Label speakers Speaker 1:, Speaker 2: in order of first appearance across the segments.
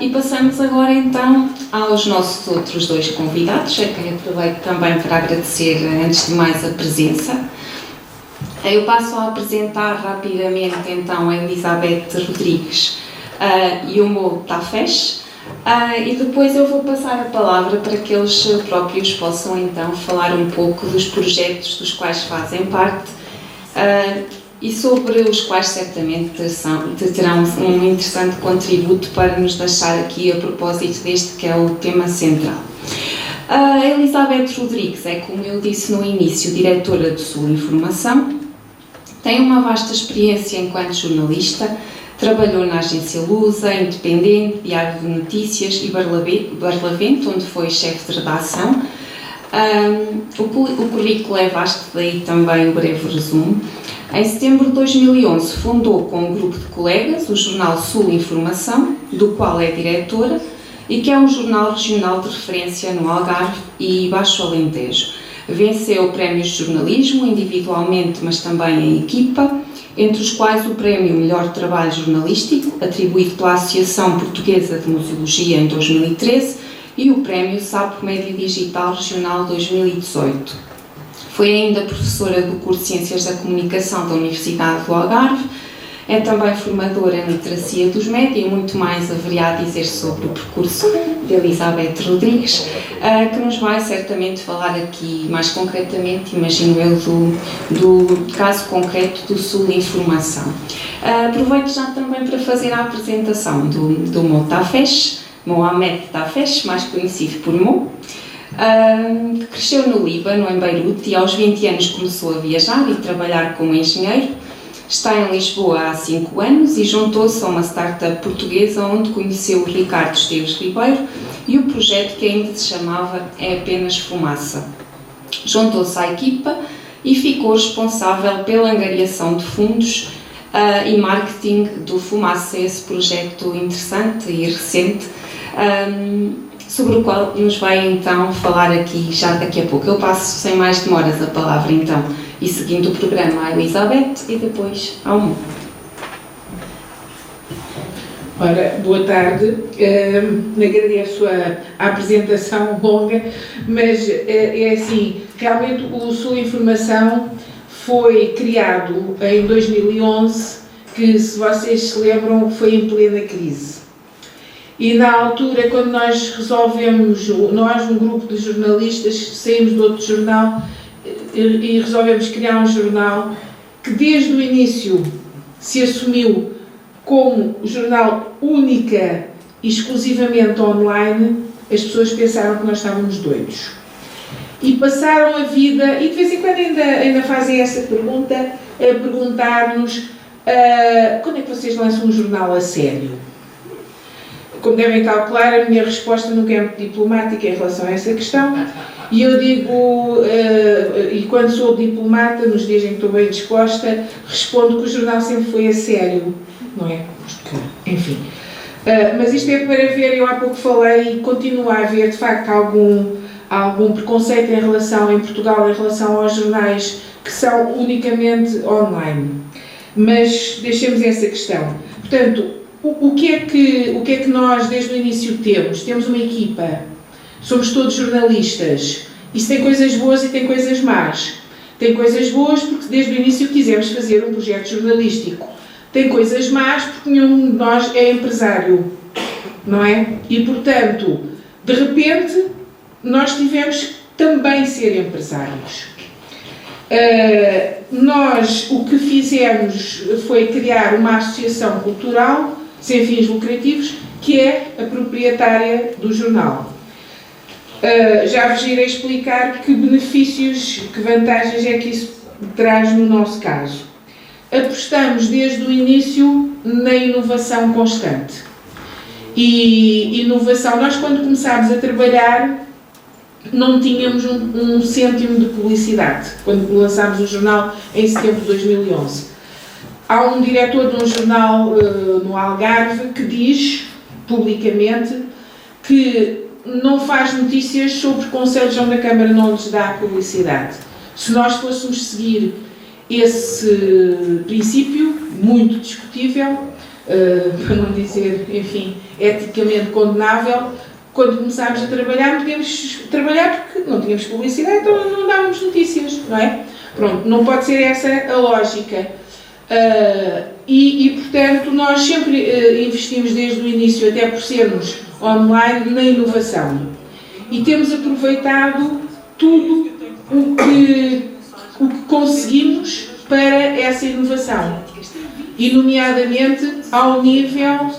Speaker 1: E passamos agora então aos nossos outros dois convidados, a quem aproveito também para agradecer antes de mais a presença. Eu passo a apresentar rapidamente então a Elizabeth Rodrigues e o Mo Tafesh, e depois eu vou passar a palavra para que eles próprios possam então falar um pouco dos projetos dos quais fazem parte e sobre os quais certamente terão um interessante contributo para nos deixar aqui a propósito deste que é o tema central. A Elizabeth Rodrigues é, como eu disse no início, diretora do Sul Informação, tem uma vasta experiência enquanto jornalista, trabalhou na agência Lusa, Independente, Diário de Notícias e Barlavento, onde foi chefe de redação. O currículo é vasto, daí também o breve resumo. Em setembro de 2011 fundou com um grupo de colegas o jornal Sul Informação, do qual é diretora, e que é um jornal regional de referência no Algarve e Baixo Alentejo. Venceu prémios de jornalismo, individualmente, mas também em equipa, entre os quais o prémio Melhor Trabalho Jornalístico, atribuído pela Associação Portuguesa de Museologia em 2013, e o prémio Sapo Média Digital Regional 2018. Foi ainda professora do curso de Ciências da Comunicação da Universidade do Algarve, é também formadora em Literacia dos Média e muito mais haveria a dizer sobre o percurso de Elizabeth Rodrigues, que nos vai certamente falar aqui mais concretamente, imagino eu, do caso concreto do Sul Informação. Aproveito já também para fazer a apresentação do Mo Tafesh, Mohamed Tafesh, mais conhecido por Mo, que cresceu no Líbano, em Beirute, e aos 20 anos começou a viajar e trabalhar como engenheiro. Está em Lisboa há 5 anos e juntou-se a uma startup portuguesa onde conheceu o Ricardo Esteves Ribeiro e o projeto que ainda se chamava É Apenas Fumaça. Juntou-se à equipa e ficou responsável pela angariação de fundos e marketing do Fumaça, esse projeto interessante e recente, sobre o qual nos vai então falar aqui já daqui a pouco. Eu passo sem mais demoras a palavra então, e seguindo o programa, à Elizabeth e depois ao Mo.
Speaker 2: Ora, boa tarde. Agradeço a apresentação longa, mas é assim, realmente o Sul Informação foi criado em 2011, que, se vocês se lembram, foi em plena crise. E na altura, quando nós um grupo de jornalistas, saímos de outro jornal e resolvemos criar um jornal que desde o início se assumiu como jornal única e exclusivamente online, as pessoas pensaram que nós estávamos doidos. E passaram a vida, e de vez em quando ainda fazem essa pergunta, a perguntar-nos quando é que vocês lançam um jornal a sério? Como devem calcular, a minha resposta nunca é muito diplomática em relação a essa questão, e eu digo, e quando sou diplomata, nos dias em que estou bem disposta, respondo que o jornal sempre foi a sério, não é? Enfim. Mas isto é para ver, eu há pouco falei, e continua a haver, de facto, algum preconceito em Portugal, em relação aos jornais que são unicamente online. Mas deixemos essa questão. Portanto, o que é que nós, desde o início, temos? Temos uma equipa, somos todos jornalistas. Isso tem coisas boas e tem coisas más. Tem coisas boas porque desde o início quisemos fazer um projeto jornalístico. Tem coisas más porque nenhum de nós é empresário, não é? E, portanto, de repente, nós tivemos que também ser empresários. Nós o que fizemos foi criar uma associação cultural sem fins lucrativos, que é a proprietária do jornal. Já vos irei explicar que benefícios, que vantagens é que isso traz no nosso caso. Apostamos desde o início na inovação constante. E inovação, nós quando começámos a trabalhar não tínhamos um cêntimo de publicidade, quando lançámos o jornal em setembro de 2011. Há um diretor de um jornal no Algarve que diz, publicamente, que não faz notícias sobre conselhos onde a Câmara não lhes dá publicidade. Se nós fôssemos seguir esse princípio, muito discutível, para não dizer, enfim, eticamente condenável, quando começámos a trabalhar, não podíamos trabalhar porque não tínhamos publicidade, então não dávamos notícias, não é? Pronto, não pode ser essa a lógica. Portanto, nós sempre investimos desde o início, até por sermos online, na inovação. E temos aproveitado tudo o que conseguimos para essa inovação. E, nomeadamente, ao nível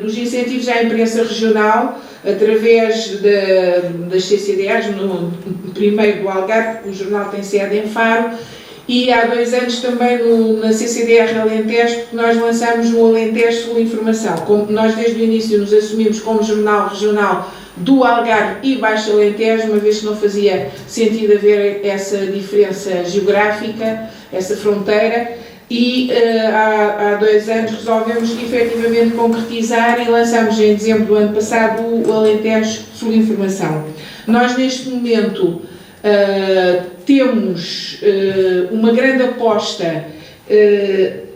Speaker 2: dos incentivos à imprensa regional, através das CCDAs, no primeiro do Algarve, o jornal tem sede em Faro, e há 2 anos também na CCDR Alentejo, porque nós lançamos o Alentejo Sul Informação. Como nós desde o início nos assumimos como jornal regional do Algarve e Baixo Alentejo, uma vez que não fazia sentido haver essa diferença geográfica, essa fronteira, e há 2 anos resolvemos efetivamente concretizar e lançamos em dezembro do ano passado o Alentejo Sul Informação. Nós neste momento temos uma grande aposta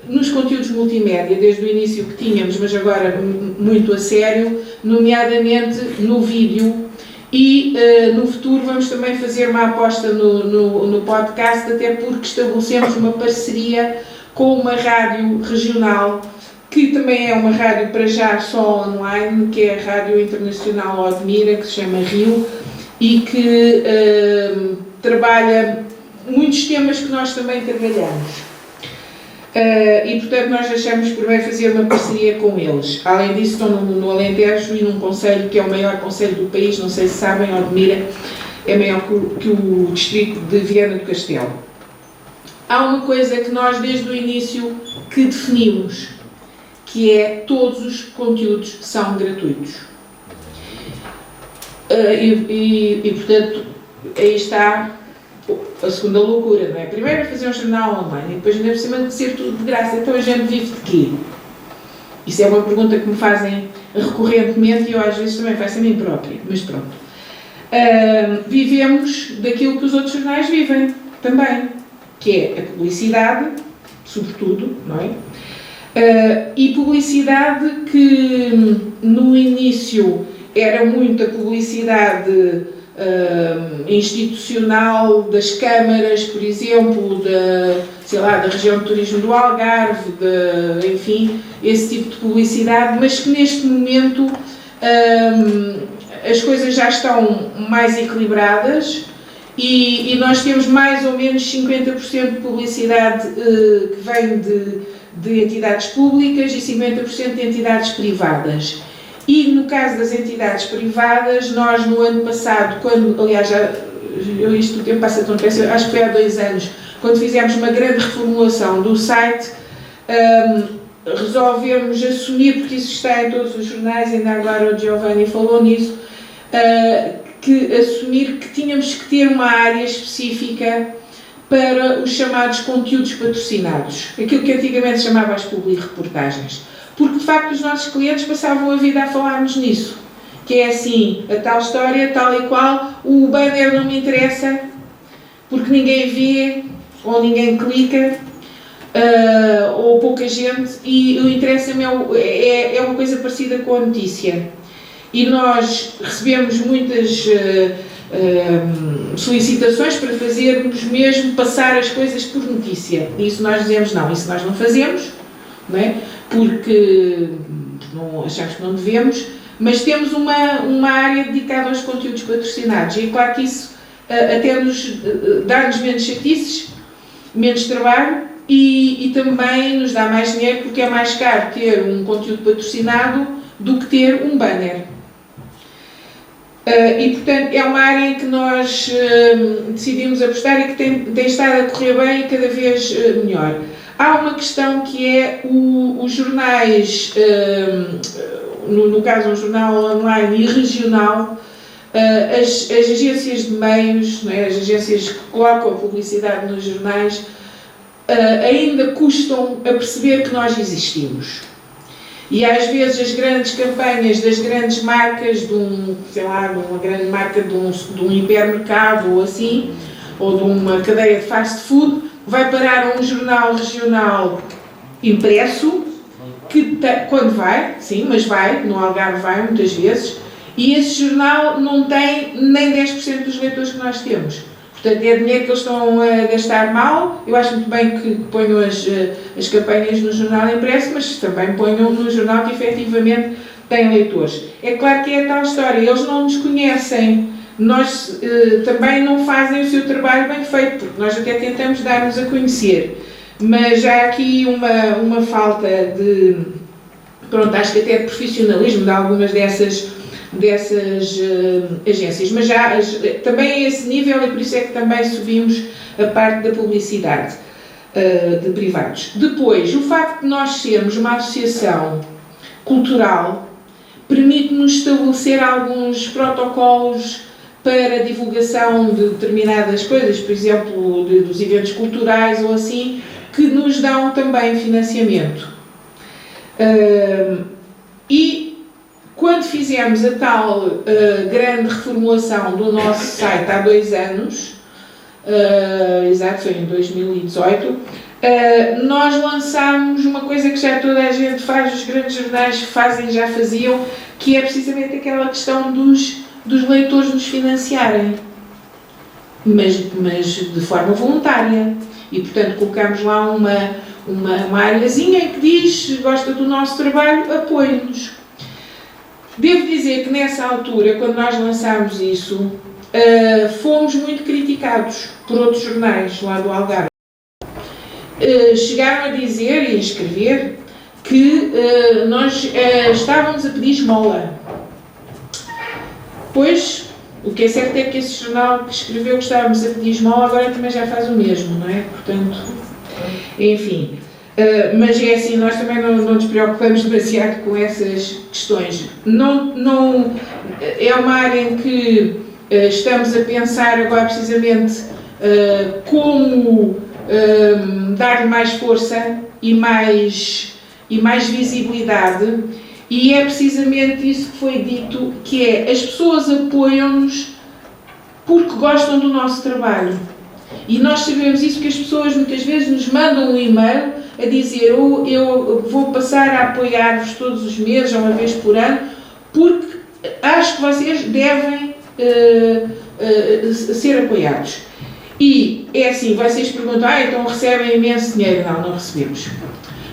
Speaker 2: nos conteúdos multimédia, desde o início que tínhamos, mas agora muito a sério, nomeadamente no vídeo, e no futuro vamos também fazer uma aposta no podcast, até porque estabelecemos uma parceria com uma rádio regional, que também é uma rádio para já só online, que é a Rádio Internacional Odmira, que se chama Rio, e que trabalha muitos temas que nós também trabalhamos. E portanto nós achamos por bem fazer uma parceria com eles. Além disso, estão no Alentejo e num concelho que é o maior concelho do país, não sei se sabem, Odmira é maior que o distrito de Viana do Castelo. Há uma coisa que nós desde o início que definimos, que é todos os conteúdos são gratuitos. Portanto, aí está a segunda loucura, não é? Primeiro é fazer um jornal online e depois ainda por cima de ser tudo de graça. Então a gente vive de quê? Isso é uma pergunta que me fazem recorrentemente e eu às vezes também faço a mim própria, mas pronto. Vivemos daquilo que os outros jornais vivem também, que é a publicidade, sobretudo, não é? E publicidade que no início era muita publicidade institucional das câmaras, por exemplo, da região de turismo do Algarve, enfim, esse tipo de publicidade, mas que neste momento as coisas já estão mais equilibradas e nós temos mais ou menos 50% de publicidade que vem de entidades públicas e 50% de entidades privadas. E no caso das entidades privadas, nós no ano passado, aliás, isto o tempo passa tão depressa, acho que foi há 2 anos, quando fizemos uma grande reformulação do site, resolvemos assumir, porque isso está em todos os jornais, ainda agora o Giovanni falou nisso, assumir que tínhamos que ter uma área específica para os chamados conteúdos patrocinados, aquilo que antigamente se chamava as publi-reportagens. Porque, de facto, os nossos clientes passavam a vida a falar-nos nisso. Que é assim, a tal história, tal e qual, o banner não me interessa, porque ninguém vê, ou ninguém clica, ou pouca gente, e o interessa-me é uma coisa parecida com a notícia. E nós recebemos muitas solicitações para fazermos mesmo passar as coisas por notícia. E isso nós dizemos, não, isso nós não fazemos, não é? Porque não, achamos que não devemos, mas temos uma área dedicada aos conteúdos patrocinados e claro que isso até dá-nos menos chatices, menos trabalho e também nos dá mais dinheiro porque é mais caro ter um conteúdo patrocinado do que ter um banner. E portanto é uma área em que nós decidimos apostar e que tem estado a correr bem e cada vez melhor. Há uma questão que é os jornais, no caso um jornal online e regional, as agências de meios, não é? As agências que colocam a publicidade nos jornais, ainda custam a perceber que nós existimos. E às vezes as grandes campanhas das grandes marcas, de uma grande marca de um hipermercado ou assim, ou de uma cadeia de fast food, vai parar a um jornal regional impresso, que quando vai, sim, mas vai, no Algarve vai muitas vezes, e esse jornal não tem nem 10% dos leitores que nós temos. Portanto, é dinheiro que eles estão a gastar mal. Eu acho muito bem que ponham as campanhas no jornal impresso, mas também ponham no jornal que efetivamente tem leitores. É claro que é a tal história, eles não nos conhecem, nós também não fazem o seu trabalho bem feito, porque nós até tentamos dar-nos a conhecer, mas há aqui uma falta de, pronto, acho que até de profissionalismo de algumas dessas agências, mas já também a esse nível, e por isso é que também subimos a parte da publicidade de privados. Depois, o facto de nós sermos uma associação cultural permite-nos estabelecer alguns protocolos para a divulgação de determinadas coisas, por exemplo, dos eventos culturais ou assim, que nos dão também financiamento. E quando fizemos a tal grande reformulação do nosso site há 2 anos, exato, foi em 2018, nós lançámos uma coisa que já toda a gente faz, os grandes jornais fazem, já faziam, que é precisamente aquela questão dos leitores nos financiarem, mas de forma voluntária. E, portanto, colocamos lá uma areazinha que diz: gosta do nosso trabalho, apoie-nos. Devo dizer que nessa altura, quando nós lançámos isso, fomos muito criticados por outros jornais lá do Algarve. Chegaram a dizer e a escrever que nós estávamos a pedir esmola. Pois, o que é certo é que esse jornal que escreveu que estávamos a pedir esmola agora também já faz o mesmo, não é? Portanto, enfim. Mas é assim, nós também não nos preocupamos demasiado com essas questões. Não, é uma área em que estamos a pensar agora precisamente como dar mais força e mais visibilidade, e é precisamente isso que foi dito, que é: as pessoas apoiam-nos porque gostam do nosso trabalho. E nós sabemos isso, que as pessoas muitas vezes nos mandam um e-mail a dizer: eu vou passar a apoiar-vos todos os meses, ou uma vez por ano, porque acho que vocês devem ser apoiados. E é assim, vocês perguntam: então recebem imenso dinheiro? Não recebemos.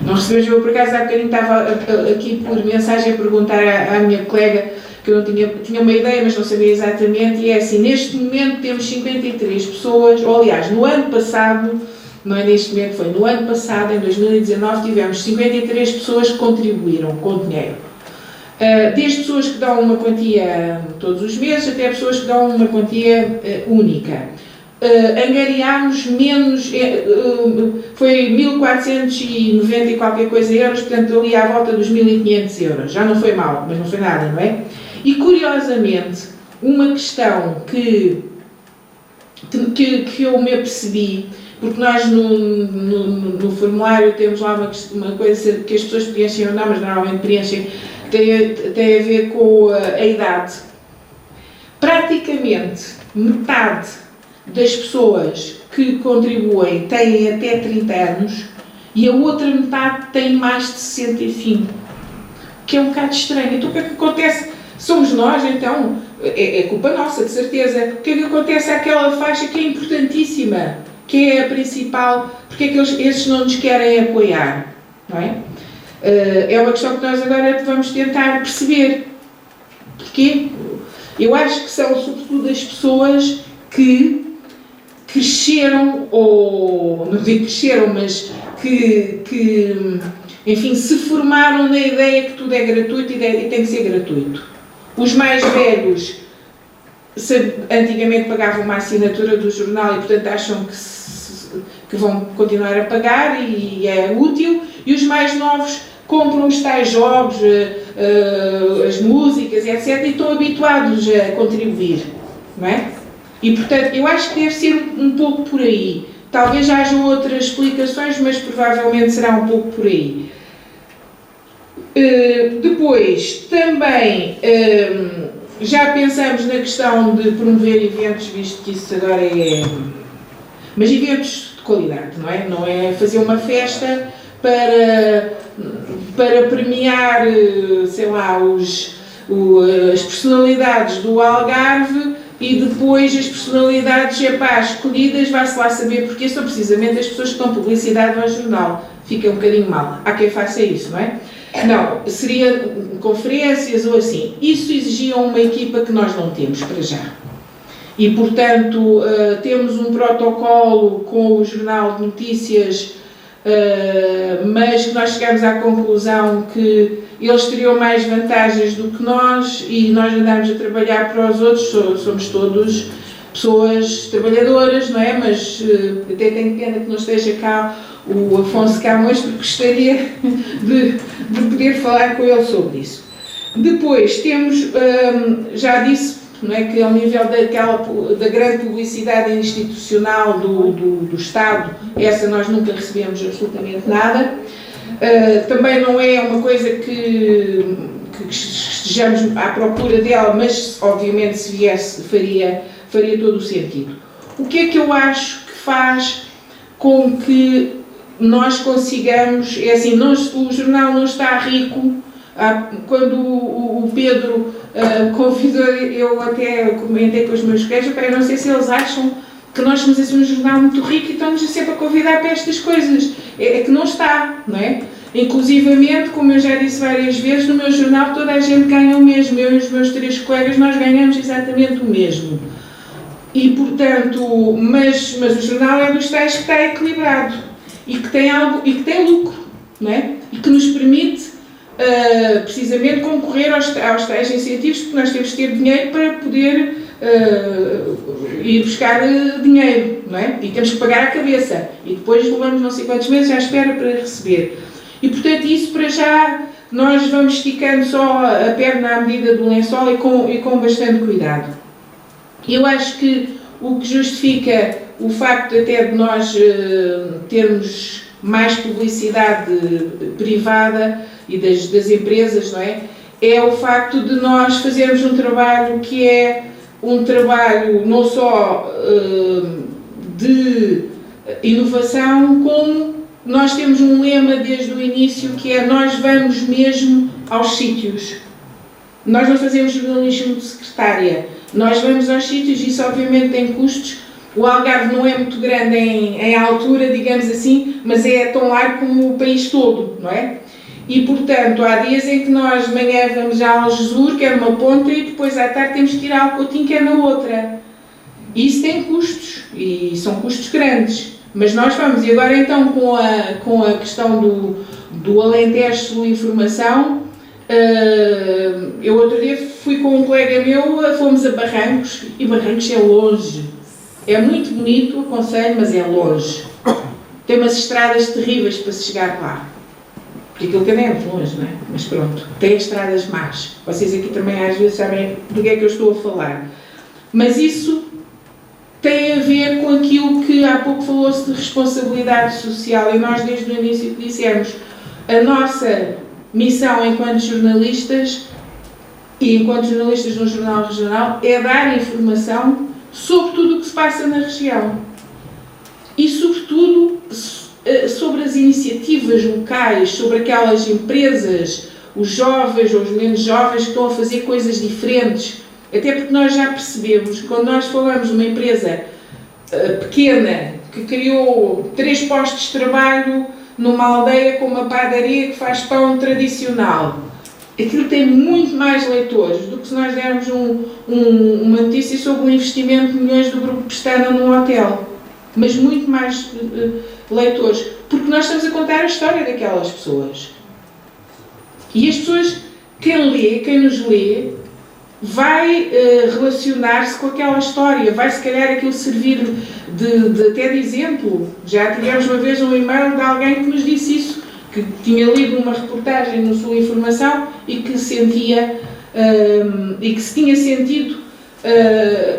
Speaker 2: Não recebemos. Eu, por acaso, há bocadinho estava aqui por mensagem a perguntar à minha colega, que eu não tinha uma ideia, mas não sabia exatamente, e é assim: neste momento temos 53 pessoas, ou aliás, no ano passado, não é neste momento, foi no ano passado, em 2019, tivemos 53 pessoas que contribuíram com dinheiro. Desde pessoas que dão uma quantia todos os meses, até pessoas que dão uma quantia única. Angariámos menos, foi 1.490 e qualquer coisa euros, portanto ali à volta dos 1.500 euros. Já não foi mal, mas não foi nada, não é? E curiosamente, uma questão que eu me apercebi, porque nós no formulário temos lá uma coisa que as pessoas preenchem ou não, mas normalmente preenchem, tem a ver com a idade. Praticamente metade das pessoas que contribuem têm até 30 anos e a outra metade tem mais de 60 e fim, que é um bocado estranho. Então o que é que acontece? Somos nós, então, é culpa nossa, de certeza. O que é que acontece àquela faixa que é importantíssima, que é a principal? Porque é que esses não nos querem apoiar, não é? É uma questão que nós agora vamos tentar perceber. Porquê? Eu acho que são sobretudo as pessoas que cresceram, ou não digo cresceram, mas que enfim, se formaram na ideia que tudo é gratuito e tem que ser gratuito. Os mais velhos antigamente pagavam uma assinatura do jornal e, portanto, acham que vão continuar a pagar e é útil, e os mais novos compram os tais jogos, as músicas, etc., e estão habituados a contribuir, não é? E, portanto, eu acho que deve ser um pouco por aí. Talvez hajam outras explicações, mas provavelmente será um pouco por aí. Depois, também já pensamos na questão de promover eventos, visto que isso agora é... Mas eventos de qualidade, não é? Não é fazer uma festa para premiar, sei lá, as personalidades do Algarve e depois as personalidades escolhidas, vai-se lá saber porque são precisamente as pessoas que dão publicidade ao jornal. Fica um bocadinho mal. Há quem faça isso, não é? Não, seria conferências ou assim. Isso exigia uma equipa que nós não temos para já. E, portanto, temos um protocolo com o Jornal de Notícias, mas que nós chegamos à conclusão que eles teriam mais vantagens do que nós e nós andamos a trabalhar para os outros, somos todos pessoas trabalhadoras, não é? Mas até tenho pena que não esteja cá o Afonso Camões, porque gostaria de poder falar com ele sobre isso. Depois temos, já disse, não é, que ao nível da grande publicidade institucional do Estado, essa nós nunca recebemos absolutamente nada. Também não é uma coisa que estejamos à procura dela, mas obviamente se viesse faria todo o sentido. O que é que eu acho que faz com que nós consigamos, é assim, o jornal não está rico. Quando o Pedro convidou, eu até comentei com os meus colegas, eu não sei se eles acham que nós somos assim um jornal muito rico e estamos sempre a convidar para estas coisas. É que não está, não é? Inclusivamente, como eu já disse várias vezes, no meu jornal toda a gente ganha o mesmo. Eu e os meus 3 colegas, nós ganhamos exatamente o mesmo. E, portanto, mas o jornal é dos tais que está equilibrado e que tem algo, e que tem lucro, não é? E que nos permite precisamente concorrer aos tais incentivos, porque nós temos que ter dinheiro para poder ir buscar dinheiro, não é? E temos que pagar à cabeça e depois levamos não sei quantos meses à espera para receber. E portanto isso para já nós vamos esticando só a perna à medida do lençol e com bastante cuidado. Eu acho que o que justifica o facto até de nós termos mais publicidade privada e das empresas, não é? É o facto de nós fazermos um trabalho que é um trabalho não só de inovação, como nós temos um lema desde o início que é nós vamos mesmo aos sítios. Nós não fazemos jornalismo de secretária, nós vamos aos sítios e isso obviamente tem custos. O Algarve não é muito grande em altura, digamos assim, mas é tão largo como o país todo, não é? E, portanto, há dias em que nós de manhã vamos já a Algesur, que é numa ponta, e depois à tarde temos que ir a Alcotim, que é na outra. E isso tem custos, e são custos grandes. Mas nós vamos, e agora então com a questão do Alentejo Sul Informação, eu outro dia fui com um colega meu, fomos a Barrancos, e Barrancos é longe. É muito bonito, aconselho, mas é longe. Tem umas estradas terríveis para se chegar lá. Porque aquilo também é muito longe, não é? Mas pronto, tem estradas más. Vocês aqui também às vezes sabem do que é que eu estou a falar. Mas isso tem a ver com aquilo que há pouco falou-se de responsabilidade social. E nós desde o início dissemos, a nossa missão enquanto jornalistas e enquanto jornalistas no Jornal Regional é dar informação sobre tudo o que se passa na região. E sobretudo sobre as iniciativas locais, sobre aquelas empresas, os jovens ou os menos jovens que estão a fazer coisas diferentes. Até porque nós já percebemos, quando nós falamos de uma empresa pequena, que criou 3 postos de trabalho numa aldeia com uma padaria que faz pão tradicional, aquilo tem muito mais leitores do que se nós dermos uma notícia sobre o investimento de milhões do Grupo Pestana num hotel. Mas muito mais leitores, porque nós estamos a contar a história daquelas pessoas. E as pessoas, quem nos lê, vai relacionar-se com aquela história, vai se calhar aquilo servir até de exemplo. Já tivemos uma vez um e-mail de alguém que nos disse isso, que tinha lido uma reportagem no Sul Informação e que sentia e que se tinha sentido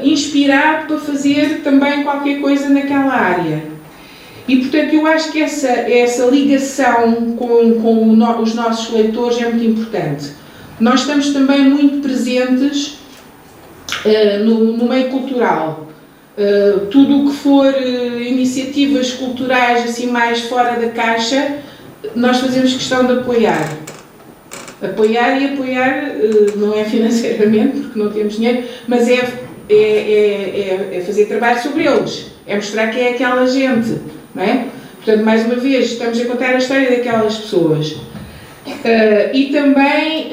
Speaker 2: inspirado para fazer também qualquer coisa naquela área. E, portanto, eu acho que essa ligação com os nossos leitores é muito importante. Nós estamos também muito presentes no meio cultural. Tudo o que for iniciativas culturais assim mais fora da caixa, nós fazemos questão de apoiar. Apoiar não é financeiramente, porque não temos dinheiro, mas é fazer trabalho sobre eles, é mostrar quem é aquela gente, não é? Portanto, mais uma vez, estamos a contar a história daquelas pessoas. E também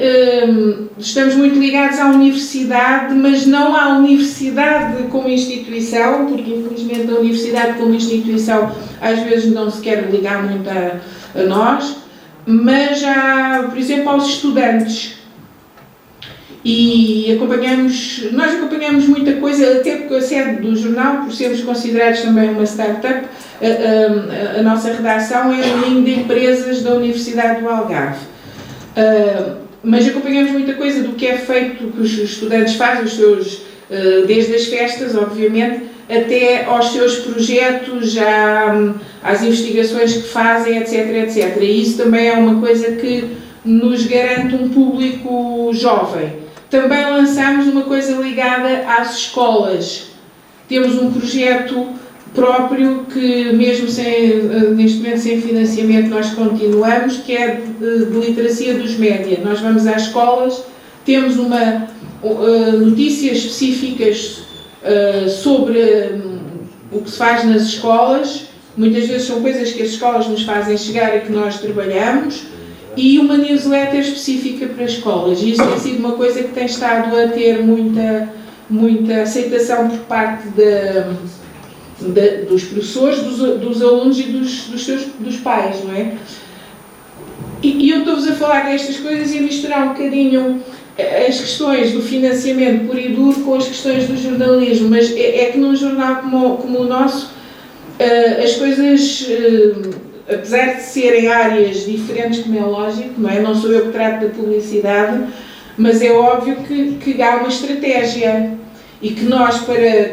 Speaker 2: estamos muito ligados à universidade, mas não à universidade como instituição, porque infelizmente a universidade como instituição às vezes não se quer ligar muito a nós, mas por exemplo, aos estudantes. E nós acompanhamos muita coisa, até porque a sede do jornal, por sermos considerados também uma startup, a nossa redação é um ninho de empresas da Universidade do Algarve. Mas acompanhamos muita coisa do que é feito, que os estudantes fazem, desde as festas, obviamente, até aos seus projetos, às investigações que fazem, etc. E isso também é uma coisa que nos garante um público jovem. Também lançamos uma coisa ligada às escolas. Temos um projeto próprio que, mesmo neste momento sem financiamento, nós continuamos, que é de literacia dos média. Nós vamos às escolas, temos notícias específicas sobre o que se faz nas escolas, muitas vezes são coisas que as escolas nos fazem chegar e que nós trabalhamos, e uma newsletter específica para escolas. E isso tem sido uma coisa que tem estado a ter muita aceitação por parte dos professores, dos alunos e dos pais, não é? E eu estou-vos a falar destas coisas e a misturar um bocadinho as questões do financiamento puro e duro com as questões do jornalismo, mas é que num jornal como o nosso, as coisas, apesar de serem áreas diferentes, como é lógico, não é? Não sou eu que trato da publicidade, mas é óbvio que há uma estratégia e que nós,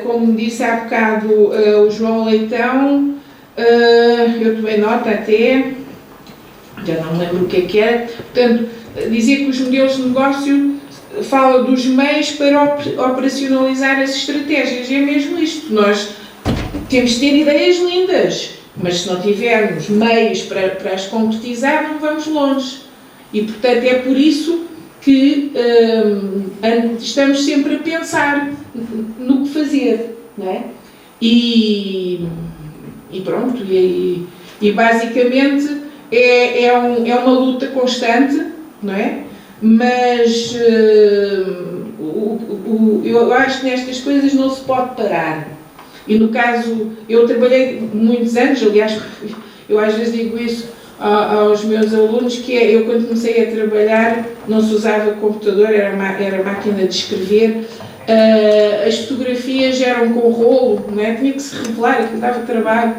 Speaker 2: como disse há bocado o João Leitão, eu tomei nota até, já não me lembro o que era, portanto, dizia que os modelos de negócio falam dos meios para operacionalizar as estratégias, e é mesmo isto, nós temos de ter ideias lindas, mas se não tivermos meios para as concretizar, não vamos longe. E, portanto, é por isso que estamos sempre a pensar no que fazer, não é? E pronto, e basicamente é uma luta constante, não é? Mas eu acho que nestas coisas não se pode parar. E no caso, eu trabalhei muitos anos, aliás, eu às vezes digo isso aos meus alunos, que eu quando comecei a trabalhar não se usava computador, era máquina de escrever, as fotografias eram com rolo, não é? Tinha que se revelar, aquilo dava trabalho,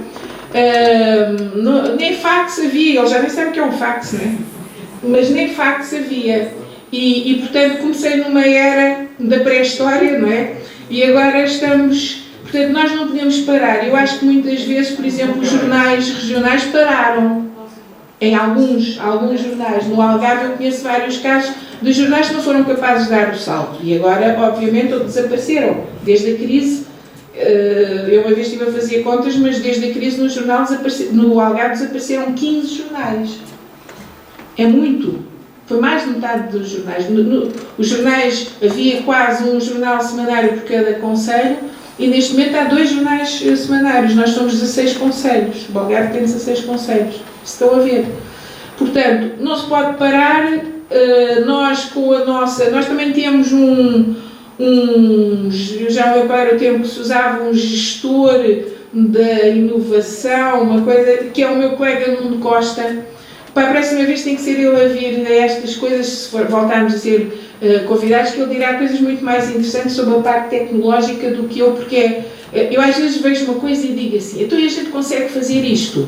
Speaker 2: nem fax havia, eles já nem sabem o que é um fax, não é? Mas nem fax havia, e portanto comecei numa era da pré-história, não é? E agora estamos... Portanto, nós não podemos parar. Eu acho que muitas vezes, por exemplo, os jornais regionais pararam. Em alguns jornais. No Algarve eu conheço vários casos de jornais que não foram capazes de dar o salto. E agora, obviamente, desapareceram. Desde a crise, eu uma vez estive a fazer contas, mas desde a crise no Algarve desapareceram 15 jornais. É muito. Foi mais de metade dos jornais. Os jornais, havia quase um jornal semanário por cada concelho, e neste momento há 2 jornais semanários. Nós somos 16 concelhos. O Algarve tem 16 concelhos. Estão a ver. Portanto, não se pode parar. Nós também temos eu já me lembro o tempo que se usava, um gestor da inovação, uma coisa, que é o meu colega Nuno Costa. Para a próxima vez tem que ser ele a vir a estas coisas, se voltarmos a ser convidados, que ele dirá coisas muito mais interessantes sobre a parte tecnológica do que eu, porque eu às vezes vejo uma coisa e digo assim, então a gente consegue fazer isto?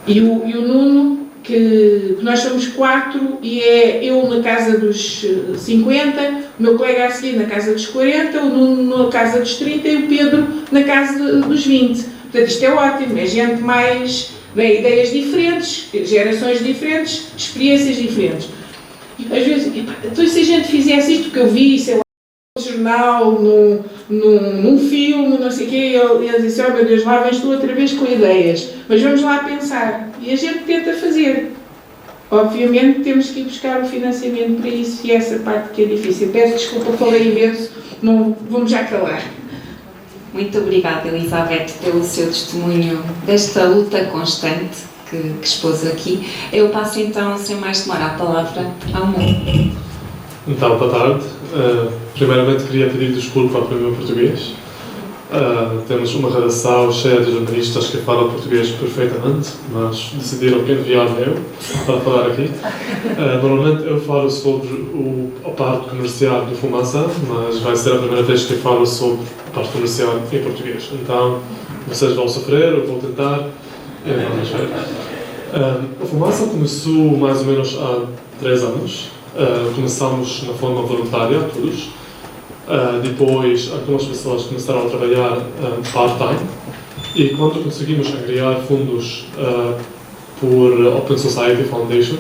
Speaker 2: E o Nuno, que nós somos 4, e é eu na casa dos 50, o meu colega a seguir na casa dos 40, o Nuno na casa dos 30 e o Pedro na casa dos 20. Portanto, isto é ótimo, é gente mais, bem, ideias diferentes, gerações diferentes, experiências diferentes. Às vezes, então se a gente fizesse isto que eu vi, sei lá, num jornal, num filme, não sei o quê, ele disse, oh meu Deus, lá vens tu outra vez com ideias, mas vamos lá pensar. E a gente tenta fazer. Obviamente temos que ir buscar o financiamento para isso e essa parte que é difícil. Peço desculpa, falei imenso, não, vamos já calar.
Speaker 1: Muito obrigada, Elizabeth, pelo seu testemunho desta luta constante que expôs aqui. Eu passo então, sem mais demora, a palavra ao Mo.
Speaker 3: Então, boa tarde. Primeiramente queria pedir desculpa para o meu português. Temos uma redação cheia de jornalistas que falam português perfeitamente, mas decidiram que enviar-me eu para falar aqui. Normalmente eu falo sobre a parte comercial do Fumaça, mas vai ser a primeira vez que falo sobre a parte comercial em português. Então, vocês vão sofrer, eu vou tentar, e vamos ver. A Fumaça começou mais ou menos há 3 anos. Começamos na forma voluntária, todos. Depois, algumas pessoas começaram a trabalhar part-time e quando conseguimos angariar fundos por Open Society Foundation,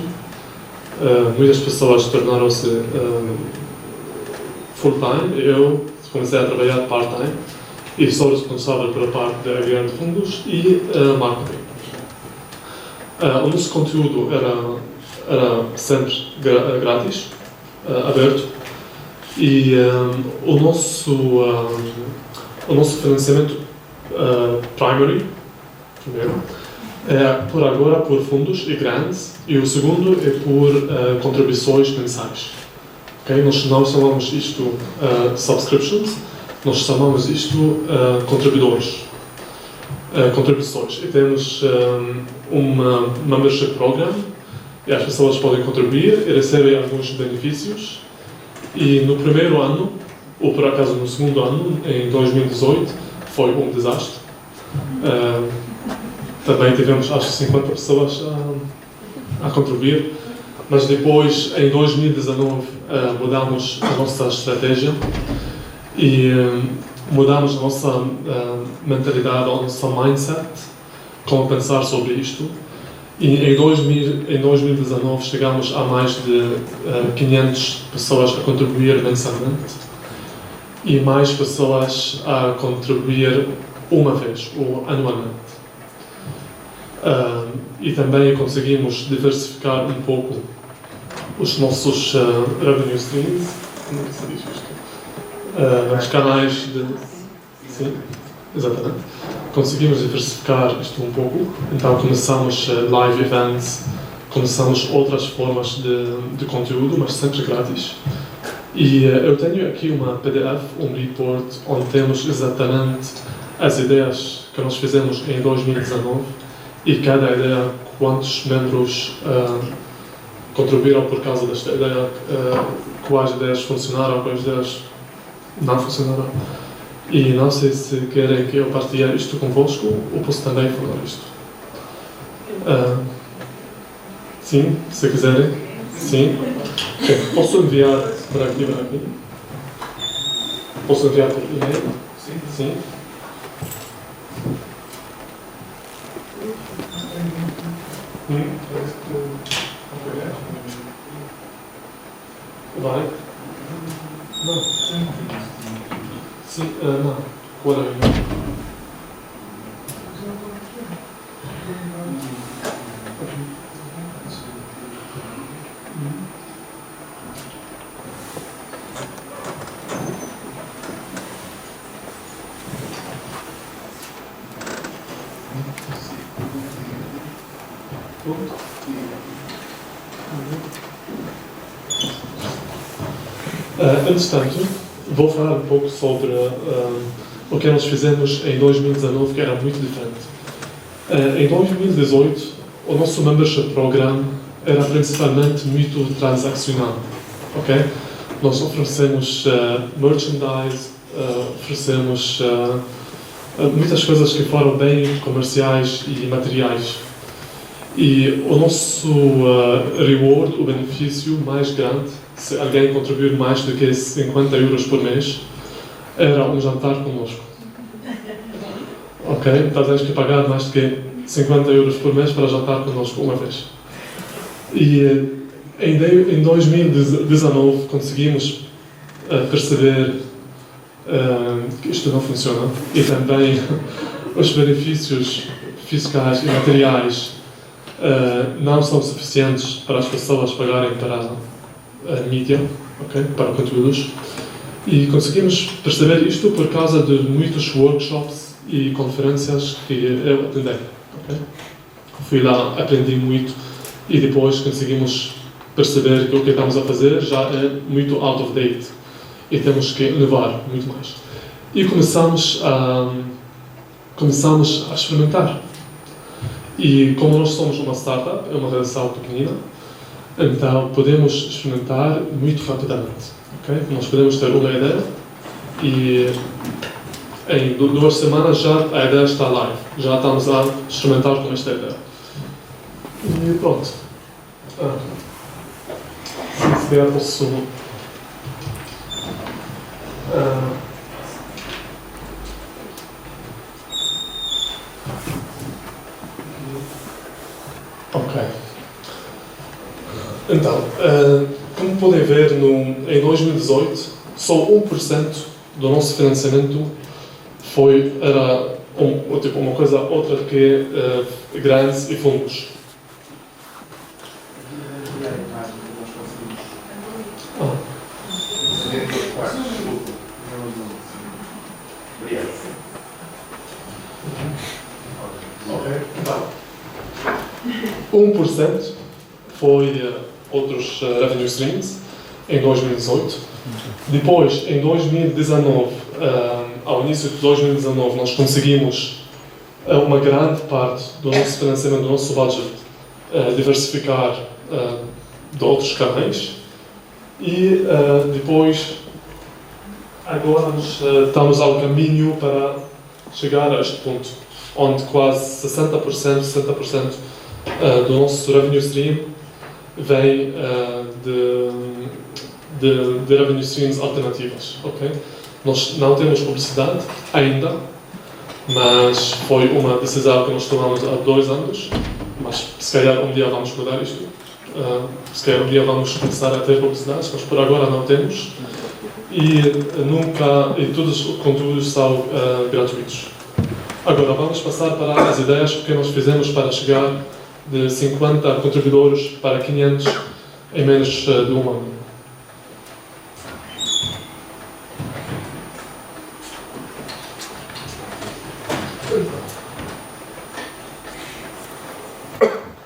Speaker 3: muitas pessoas tornaram-se full-time. Eu comecei a trabalhar part-time e sou responsável pela parte de angariar fundos e marketing. O nosso conteúdo era sempre grátis, aberto. E o nosso financiamento primeiro é por agora por fundos e grants, e o segundo é por contribuições mensais. Okay? Nós não chamamos isto subscriptions, nós chamamos isto contribuições. E temos uma membership program, e as pessoas podem contribuir e recebem alguns benefícios. E no primeiro ano, ou por acaso no segundo ano, em 2018, foi um desastre. Também tivemos, acho que 50 pessoas a contribuir, mas depois, em 2019, mudamos a nossa estratégia e mudamos a nossa mentalidade, a nossa mindset, como pensar sobre isto. E em 2019 chegamos a mais de 500 pessoas a contribuir mensalmente e mais pessoas a contribuir uma vez ou anualmente. E também conseguimos diversificar um pouco os nossos revenue streams, como é que se diz isto? Os canais de... Sim, exatamente. Conseguimos diversificar isto um pouco, então começamos live events, começamos outras formas de conteúdo, mas sempre grátis. E eu tenho aqui uma PDF, um report, onde temos exatamente as ideias que nós fizemos em 2019 e cada ideia, quantos membros contribuíram por causa desta ideia, quais ideias funcionaram, quais ideias não funcionaram. E não sei se querem que eu partilhe isto convosco ou posso também falar isto. Sim, se quiserem. Sim. Okay. Posso enviar para aqui, para aqui? Posso enviar por e-mail? Sim. Sim. Vai? Não. Sim, não. Qual é o e-mail? Entretanto, vou falar um pouco sobre o que nós fizemos em 2019, que era muito diferente. Em 2018, o nosso membership program era principalmente muito transacional. Okay? Nós oferecemos merchandise, oferecemos muitas coisas que foram bem comerciais e materiais. E o nosso reward, o benefício mais grande, se alguém contribuir mais do que 50 euros por mês, era um jantar conosco. Ok? ok? Então tens que pagar mais de 50 euros por mês para jantar connosco uma vez. E em 2019 conseguimos perceber que isto não funciona e também os benefícios fiscais e materiais não são suficientes para as pessoas pagarem para a mídia, okay? Para conteúdos. E conseguimos perceber isto por causa de muitos workshops e conferências que eu atendi. Okay? Fui lá, aprendi muito e depois conseguimos perceber que o que estamos a fazer já é muito out of date e temos que inovar muito mais. E começamos a experimentar. E como nós somos uma startup, é uma redação pequenina, então podemos experimentar muito rapidamente. Okay? Nós podemos ter uma ideia e em 2 semanas já a ideia está live. Já estamos a experimentar com esta ideia. E pronto. Se calhar posso... Ok. Então, como podem ver, em 2018, só 1% do nosso financiamento era tipo, uma coisa outra do que grants e fundos. Então, 1% foi outros revenue streams em 2018. Depois, em 2019, ao início de 2019, nós conseguimos uma grande parte do nosso financiamento, do nosso budget, diversificar de outros canais. E depois, agora estamos ao caminho para chegar a este ponto, onde quase 60% do nosso revenue stream vem de revenue streams alternativas, ok? Nós não temos publicidade ainda, mas foi uma decisão que nós tomamos há 2 anos, mas se calhar um dia vamos mudar isto. Se calhar um dia vamos começar a ter publicidade, mas por agora não temos. E todos os conteúdos são gratuitos. Agora vamos passar para as ideias que nós fizemos para chegar de 50 contribuidores para 500 em menos de um ano.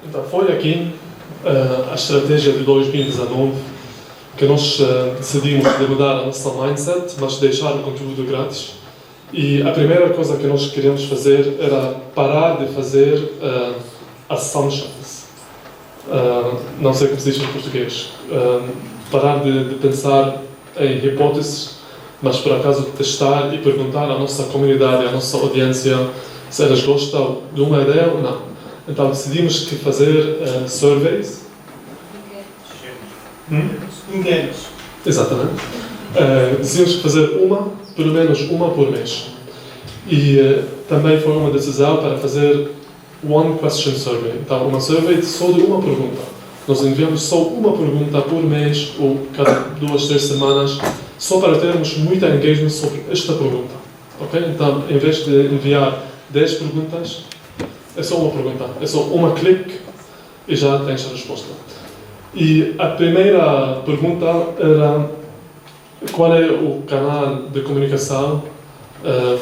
Speaker 3: Então foi aqui a estratégia de 2019 que nós decidimos de mudar a nossa mindset, mas deixar o conteúdo grátis. E a primeira coisa que nós queríamos fazer era parar de fazer assumptions. Não sei como se diz em português. Parar de pensar em hipóteses, mas por acaso testar e perguntar à nossa comunidade, à nossa audiência, se elas gostam de uma ideia ou não. Então decidimos que fazer surveys.
Speaker 4: Inquéritos.
Speaker 3: Exatamente. Decidimos fazer pelo menos uma por mês. E também foi uma decisão para fazer one question survey. Então, uma survey só de uma pergunta. Nós enviamos só uma pergunta por mês ou cada 2, 3 semanas, só para termos muita engagement sobre esta pergunta. Ok? Então, em vez de enviar 10 perguntas, é só uma pergunta. É só uma clique e já tens a resposta. E a primeira pergunta era: qual é o canal de comunicação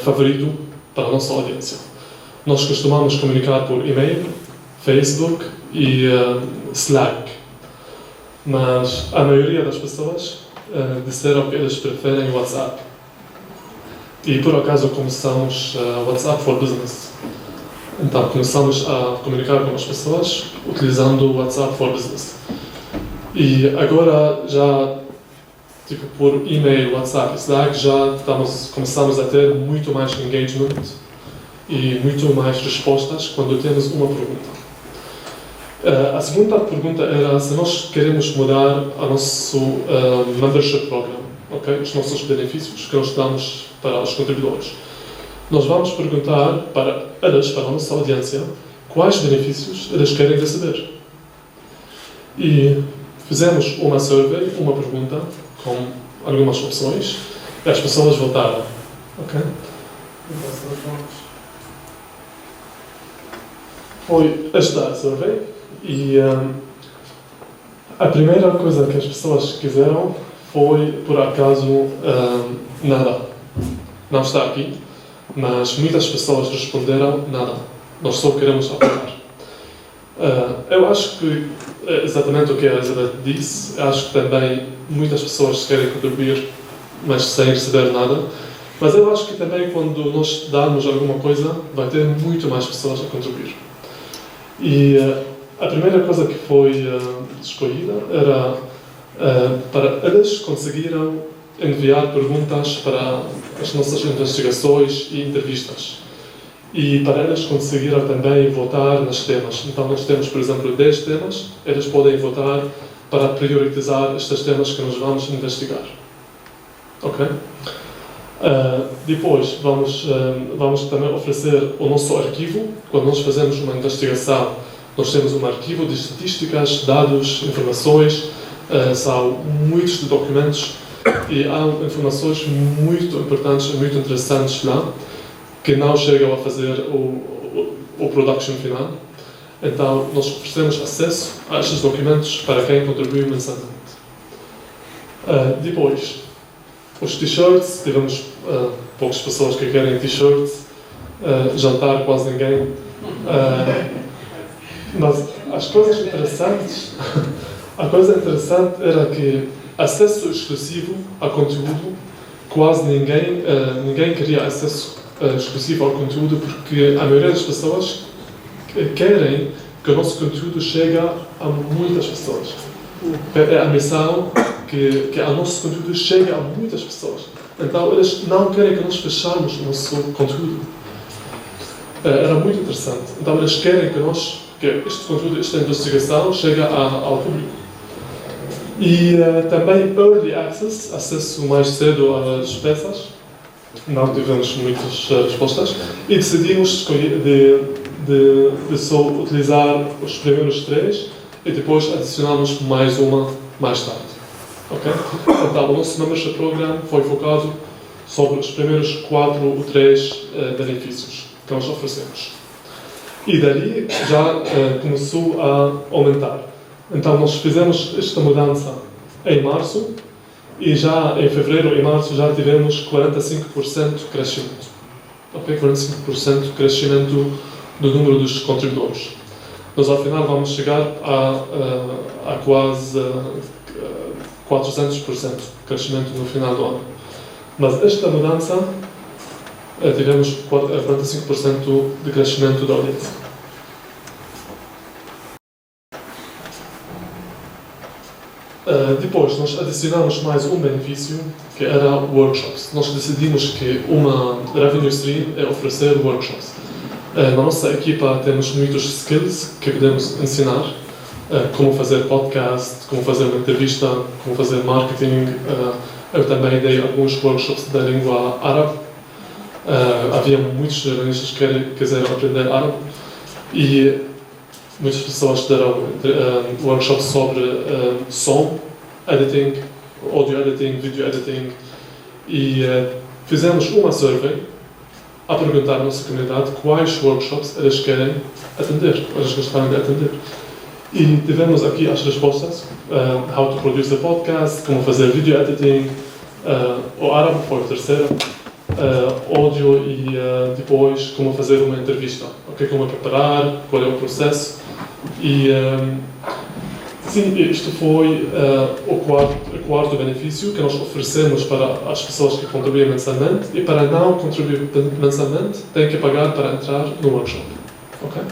Speaker 3: favorito para a nossa audiência? Nós costumamos comunicar por e-mail, Facebook e Slack, mas a maioria das pessoas disseram que eles preferem WhatsApp. E por acaso começamos WhatsApp for Business. Então começamos a comunicar com as pessoas utilizando o WhatsApp for Business. E agora já, tipo, por e-mail, WhatsApp e Slack, já começamos a ter muito mais engagement e muito mais respostas quando temos uma pergunta. A segunda pergunta era se nós queremos mudar o nosso membership program, okay? Os nossos benefícios que nós damos para os contribuidores. nós vamos perguntar para eles, para a nossa audiência, quais benefícios eles querem receber. E fizemos uma survey, uma pergunta, com algumas opções, e as pessoas votaram. Ok? Foi esta a survey, e a primeira coisa que as pessoas quiseram foi, por acaso, nada. Não está aqui, mas muitas pessoas responderam nada. Nós só queremos apoiar. Eu acho que é exatamente o que a Elizabeth disse. Acho que também muitas pessoas querem contribuir, mas sem receber nada. Mas eu acho que também quando nós darmos alguma coisa, vai ter muito mais pessoas a contribuir. E a primeira coisa que foi escolhida era para eles conseguiram enviar perguntas para as nossas investigações e entrevistas. E para eles conseguiram também votar nos temas. Então nós temos, por exemplo, 10 temas. Eles podem votar para priorizar estes temas que nós vamos investigar. Ok? Depois vamos também oferecer o nosso arquivo. Quando nós fazemos uma investigação, nós temos um arquivo de estatísticas, dados, informações. São muitos documentos e há informações muito importantes e muito interessantes lá que não chegam a fazer o production final. Então, nós oferecemos acesso a estes documentos para quem contribui mensalmente. Depois, os t-shirts, tivemos poucas pessoas que querem t-shirts, jantar quase ninguém. Mas as coisas interessantes, a coisa interessante era que acesso exclusivo a conteúdo, quase ninguém queria acesso exclusivo ao conteúdo porque a maioria das pessoas querem que o nosso conteúdo chegue a muitas pessoas. É a missão que o nosso conteúdo chegue a muitas pessoas. Então eles não querem que nós fechamos o nosso conteúdo. Era muito interessante. Então eles querem que este conteúdo, esta investigação chegue ao público. E também Early Access, acesso mais cedo às peças. Não tivemos muitas respostas. E decidimos de só utilizar os primeiros 3 e depois adicionamos mais uma mais tarde. Ok? Então, o nosso Membership Program foi focado sobre os primeiros 4 ou 3 benefícios que nós oferecemos. E dali já começou a aumentar. Então, nós fizemos esta mudança em março e já em fevereiro e março já tivemos 45% de crescimento. Ok? 45% de crescimento do número dos contribuidores. Nós, ao final, vamos chegar a quase 400% de crescimento no final do ano. Mas esta mudança, tivemos 45% de crescimento da audiência. Depois, nós adicionamos mais um benefício, que era workshops. Nós decidimos que uma revenue stream é oferecer workshops. Na nossa equipa temos muitos skills que podemos ensinar, como fazer podcast, como fazer uma entrevista, como fazer marketing. Eu também dei alguns workshops da língua árabe. Havia muitos jornalistas que quiseram aprender árabe e muitas pessoas deram workshops sobre som, editing, audio editing, video editing e fizemos uma survey a perguntar à nossa comunidade quais workshops eles querem atender, eles gostaram de atender. E tivemos aqui as respostas: how to produce a podcast, como fazer video editing, o árabe foi o terceiro, áudio e depois como fazer uma entrevista, okay? Como preparar, qual é o processo. E sim, isto foi o quarto benefício que nós oferecemos para as pessoas que contribuem mensalmente, e para não contribuir mensalmente têm que pagar para entrar no workshop. Ok?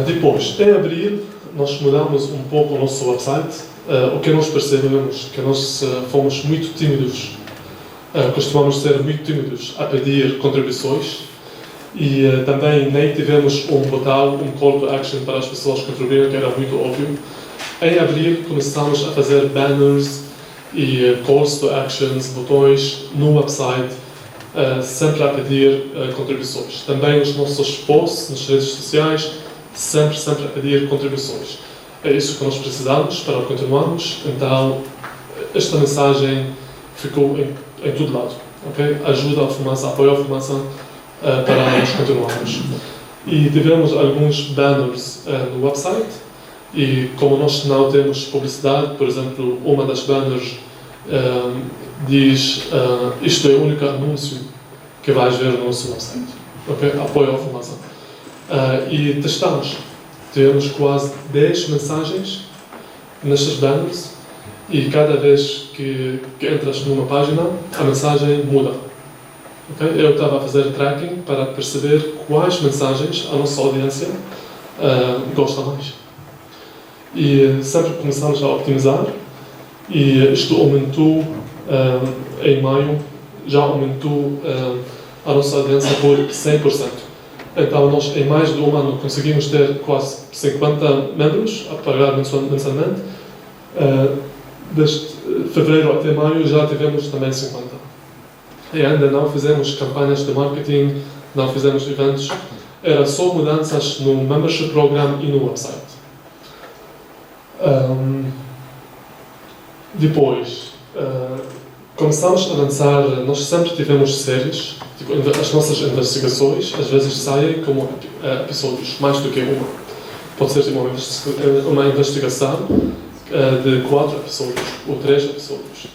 Speaker 3: Depois, em abril, nós mudamos um pouco o nosso website. O que nós percebemos que nós fomos muito tímidos. Costumamos ser muito tímidos a pedir contribuições e também nem tivemos um botão, um call to action para as pessoas contribuírem, que era muito óbvio. Em abril começamos a fazer banners e calls to actions, botões no website, sempre a pedir contribuições. Também nos nossos posts, nas redes sociais, sempre a pedir contribuições. É isso que nós precisamos para continuarmos, então esta mensagem ficou em todo lado. Okay? Ajuda a fumaça, apoia a fumaça para nós continuarmos. E tivemos alguns banners no website, e como nós não temos publicidade, por exemplo, uma das banners diz isto é o único anúncio que vais ver no nosso website. Okay? Apoio à fumaça. E testamos. Tivemos quase 10 mensagens nestes banners e cada vez que entras numa página, a mensagem muda. Okay? Eu estava a fazer tracking para perceber quais mensagens a nossa audiência gosta mais. E sempre começamos a optimizar e isto aumentou em maio, já aumentou a nossa audiência por 100%. Então nós em mais de um ano conseguimos ter quase 50 membros a pagar mensalmente. Desde fevereiro até maio já tivemos também 50. E ainda não fizemos campanhas de marketing, não fizemos eventos, era só mudanças no membership program e no website. Depois, começamos a lançar, nós sempre tivemos séries, tipo, as nossas investigações às vezes saem como episódios, mais do que uma. Pode ser uma investigação de 4 episódios ou 3 episódios.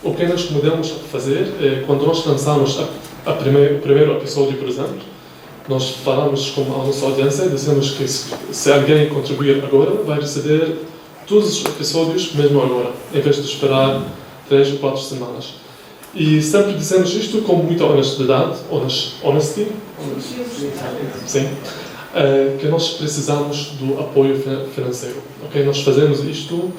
Speaker 3: O que nós podemos fazer é, quando nós lançamos o primeiro episódio, por exemplo, nós falamos com a nossa audiência e dizemos que se alguém contribuir agora, vai receber todos os episódios mesmo agora, em vez de esperar 3 ou 4 semanas. E sempre dizemos isto com muita honestidade, honesty, sim, que nós precisamos do apoio financeiro. Okay? Nós fazemos isto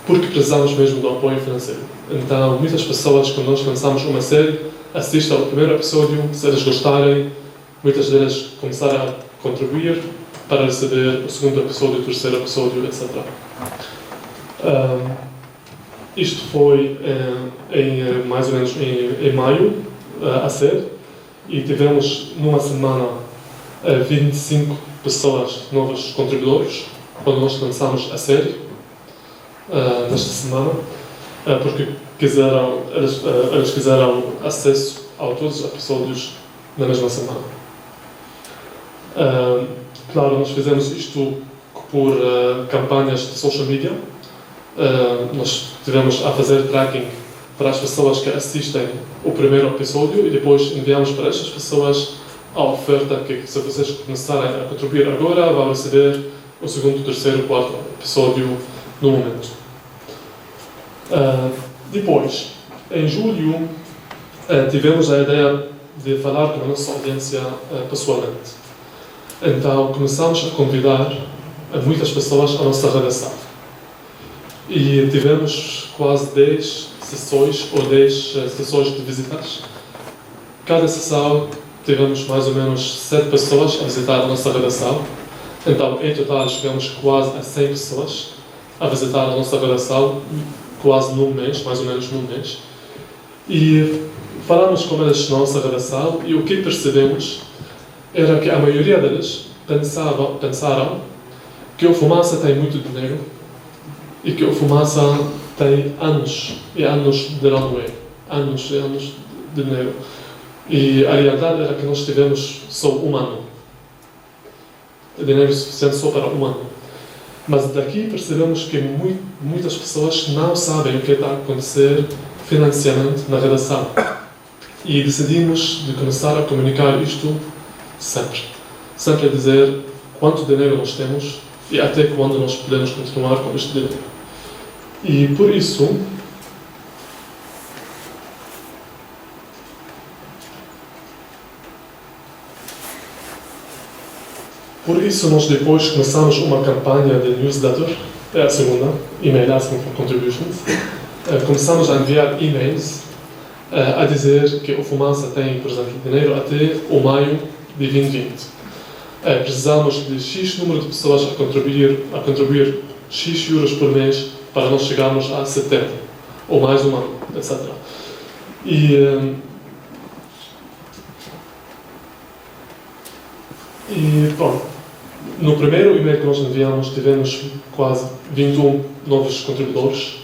Speaker 3: porque precisamos mesmo do apoio financeiro. Então, muitas pessoas, quando nós lançamos uma série, assistem ao primeiro episódio, se eles gostarem, muitas delas começaram a contribuir para receber o segundo episódio, o terceiro episódio, etc. Isto foi mais ou menos em maio a ser, e tivemos numa semana 25 pessoas novos contribuidores quando nós lançamos a série nesta semana, porque eles quiseram acesso a todos os episódios na mesma semana. Claro, nós fizemos isto por campanhas de social media. Nós tivemos a fazer tracking para as pessoas que assistem o primeiro episódio e depois enviamos para estas pessoas a oferta que, se vocês começarem a contribuir agora, vão receber o segundo, terceiro, quarto episódio no momento. Depois, em julho, tivemos a ideia de falar com a nossa audiência pessoalmente. Então, começamos a convidar muitas pessoas à nossa redação. E tivemos quase 10 sessões ou 10 sessões de visitas. Cada sessão tivemos mais ou menos 7 pessoas a visitar a nossa redação. Então, em total, chegamos quase a 100 pessoas a visitar a nossa redação, quase num mês, mais ou menos num mês. E falamos com eles na nossa redação e o que percebemos era que a maioria deles pensaram que o Fumaça tem muito dinheiro e que o Fumaça tem anos e anos de runway, anos e anos de dinheiro. E a realidade era que nós tivemos só um ano. Dinheiro suficiente só para um ano. Mas daqui percebemos que muitas pessoas não sabem o que está a acontecer financeiramente na redação. E decidimos de começar a comunicar isto sempre. Sempre a dizer quanto dinheiro nós temos e até quando nós podemos continuar com este dinheiro. E por isso, nós depois começamos uma campanha de newsletter, é a segunda, email asking for contributions. Começamos a enviar e-mails a dizer que o Fumaça tem, por exemplo, dinheiro até o maio de 2020. Precisamos de X número de pessoas a contribuir X euros por mês para nós chegarmos a 70, ou mais um ano, etc. E pronto, no primeiro e-mail que nós enviamos tivemos quase 21 novos contribuidores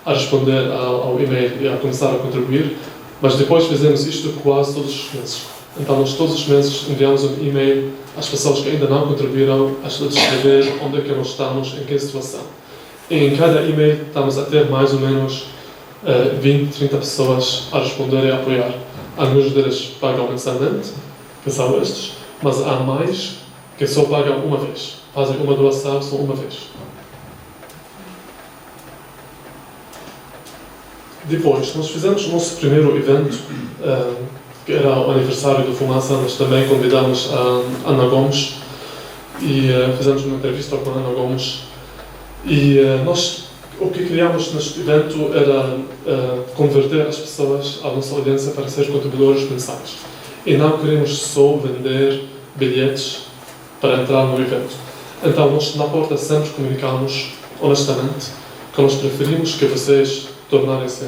Speaker 3: a responder ao e-mail e a começar a contribuir, mas depois fizemos isto quase todos os meses. Então nós todos os meses enviamos um e-mail às pessoas que ainda não contribuíram, a descrever onde é que nós estamos, em que situação. E em cada e-mail estamos a ter mais ou menos 20, 30 pessoas a responder e a apoiar. Alguns deles pagam mensalmente, que são estes, mas há mais que só pagam uma vez. Fazem uma doação só uma vez. Depois, nós fizemos o nosso primeiro evento, que era o aniversário do Fumaça. Nós também convidamos a Ana Gomes e fizemos uma entrevista com a Ana Gomes. E nós, o que queríamos neste evento era converter as pessoas, a nossa audiência, para ser contribuidores mensais. E não queremos só vender bilhetes para entrar no evento. Então, nós na porta sempre comunicamos honestamente que nós preferimos que vocês tornarem-se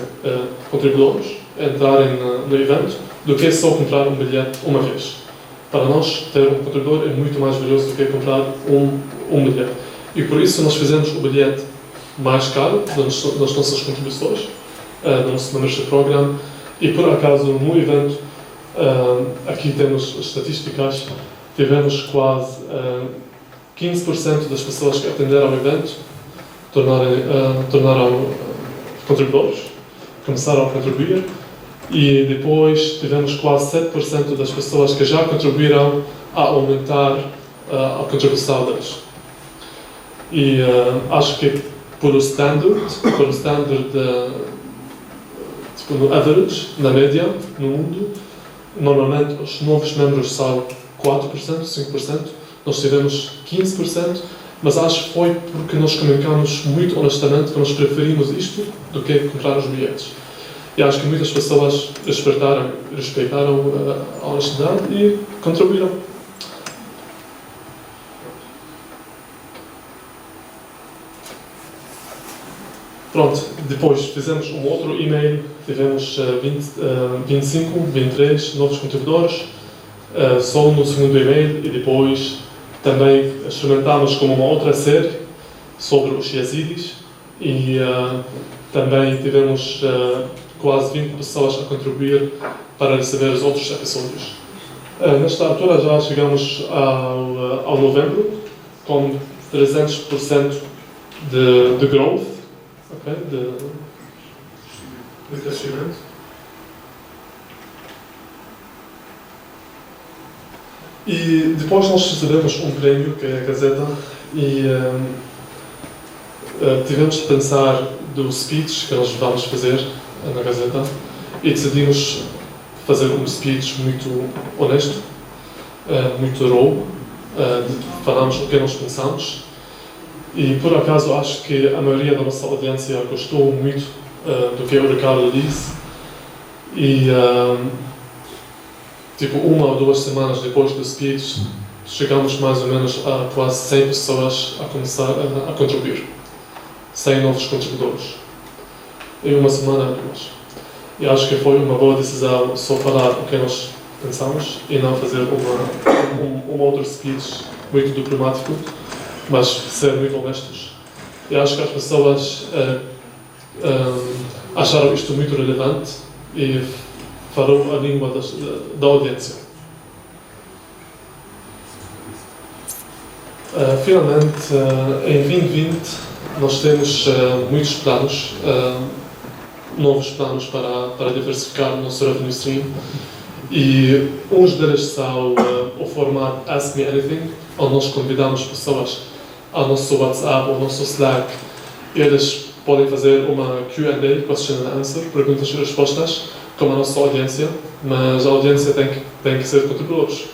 Speaker 3: contribuidores, entrarem no evento, do que só comprar um bilhete uma vez. Para nós, ter um contribuidor é muito mais valioso do que comprar um bilhete. E por isso nós fizemos o bilhete mais caro das nossas contribuições, do nosso membership program, e por acaso no evento, aqui temos as estatísticas, tivemos quase 15% das pessoas que atenderam ao evento tornaram contribuidores, começaram a contribuir, e depois tivemos quase 7% das pessoas que já contribuíram a aumentar a contribuição deles. E acho que por o standard tipo no average, na média, no mundo, normalmente os novos membros são 4%, 5%, nós tivemos 15%, mas acho que foi porque nós comunicamos muito honestamente que nós preferimos isto do que comprar os bilhetes. E acho que muitas pessoas respeitaram a honestidade e contribuíram. Pronto, depois fizemos um outro e-mail, tivemos 25, 23 novos contribuidores, só no segundo e-mail, e depois também experimentámos como uma outra série sobre os Yazidis, e também tivemos quase 20 pessoas a contribuir para receber os outros episódios. Nesta altura já chegamos ao novembro, com 300% de growth, okay, de crescimento. E depois nós recebemos um prémio, que é a Gazeta, e tivemos de pensar do speech que nós vamos fazer na Gazeta, e decidimos fazer um speech muito honesto, muito raw, falamos o que nós pensamos, e por acaso acho que a maioria da nossa audiência gostou muito do que o Ricardo disse, e tipo 1 ou 2 semanas depois do speech chegamos mais ou menos a quase 100 pessoas a começar a contribuir, 100 novos contribuidores em uma semana ou 2. E acho que foi uma boa decisão só falar o que nós pensamos e não fazer um outro speech muito diplomático, mas ser muito honestos. E acho que as pessoas acharam isto muito relevante e falou a língua da audiência. Finalmente, em 2020, nós temos muitos planos, novos planos para diversificar o nosso revenue stream, e uns deles são o formato Ask Me Anything, onde nós convidamos pessoas ao nosso WhatsApp ou ao nosso Slack, e eles podem fazer uma Q&A, Question and Answer, perguntas e respostas, com a nossa audiência, mas a audiência tem que ser contribuidores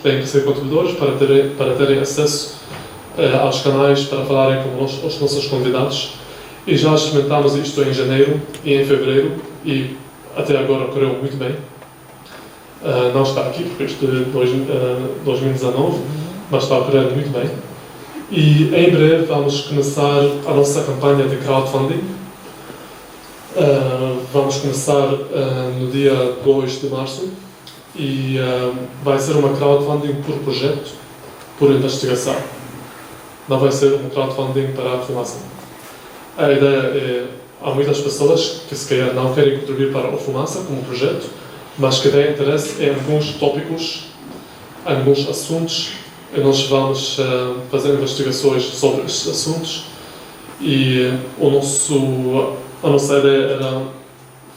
Speaker 3: para terem acesso aos canais, para falarem com os nossos convidados. E já experimentámos isto em janeiro e em fevereiro, e até agora correu muito bem. Não está aqui porque isto é 2019, mas está a correr muito bem. E em breve vamos começar a nossa campanha de crowdfunding. Vamos começar no dia 2 de março e vai ser uma crowdfunding por projeto, por investigação. Não vai ser um crowdfunding para a fumaça. A ideia é, há muitas pessoas que se calhar não querem contribuir para a fumaça como projeto, mas que têm interesse em alguns tópicos, em alguns assuntos, e nós vamos fazer investigações sobre estes assuntos e a nossa ideia era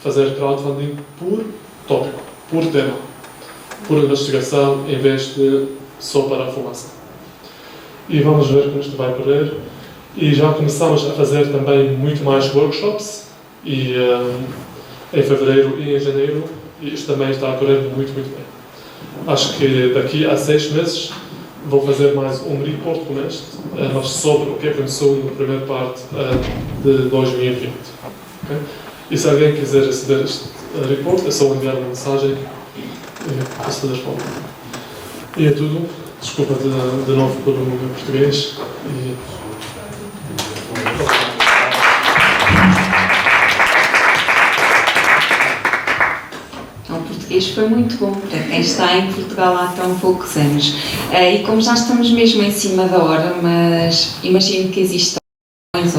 Speaker 3: fazer crowdfunding por tópico, por tema, por investigação, em vez de só para a fumaça. E vamos ver como isto vai correr. E já começamos a fazer também muito mais workshops, e em fevereiro e em janeiro, e isto também está a correr muito, muito bem. Acho que daqui a 6 meses vou fazer mais um report como este, mas sobre o que aconteceu na primeira parte de 2020. Okay? E se alguém quiser receber este report, é só enviar uma mensagem e posso fazer forma. E é tudo. Desculpa de novo pelo meu português.
Speaker 1: O português foi muito bom para quem está em Portugal há tão poucos anos. E como já estamos mesmo em cima da hora, mas imagino que existam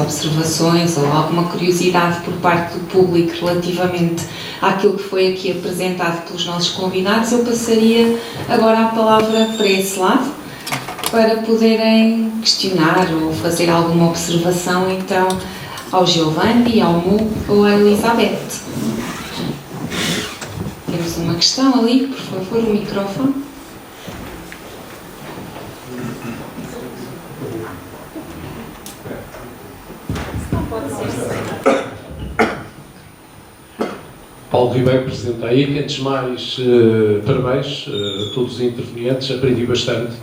Speaker 1: observações ou alguma curiosidade por parte do público relativamente àquilo que foi aqui apresentado pelos nossos convidados, eu passaria agora a palavra para esse lado para poderem questionar ou fazer alguma observação então ao Giovanni, ao Mu ou à Elizabeth. Temos uma questão ali, por favor, o microfone.
Speaker 4: Paulo Ribeiro, Presidente da AIC. Antes de mais, parabéns a todos os intervenientes, aprendi bastante.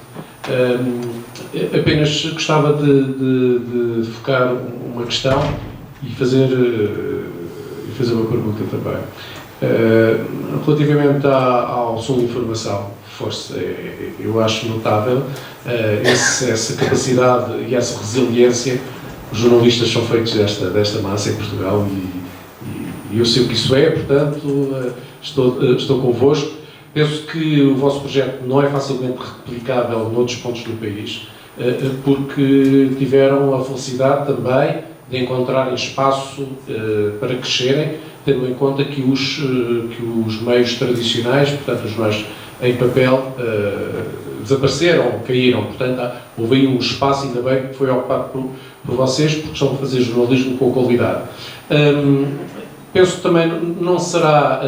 Speaker 4: Apenas gostava de focar uma questão e fazer uma pergunta também. Relativamente ao som de informação, força, eu acho notável essa capacidade e essa resiliência. Os jornalistas são feitos desta massa em Portugal e eu sei o que isso é, portanto, estou convosco. Penso que o vosso projeto não é facilmente replicável noutros pontos do país, porque tiveram a felicidade também de encontrarem espaço para crescerem, tendo em conta que os meios tradicionais, portanto, os jornais em papel, desapareceram, caíram. Portanto, houve aí um espaço, ainda bem, que foi ocupado por vocês, porque estão a fazer jornalismo com qualidade. Penso que também não será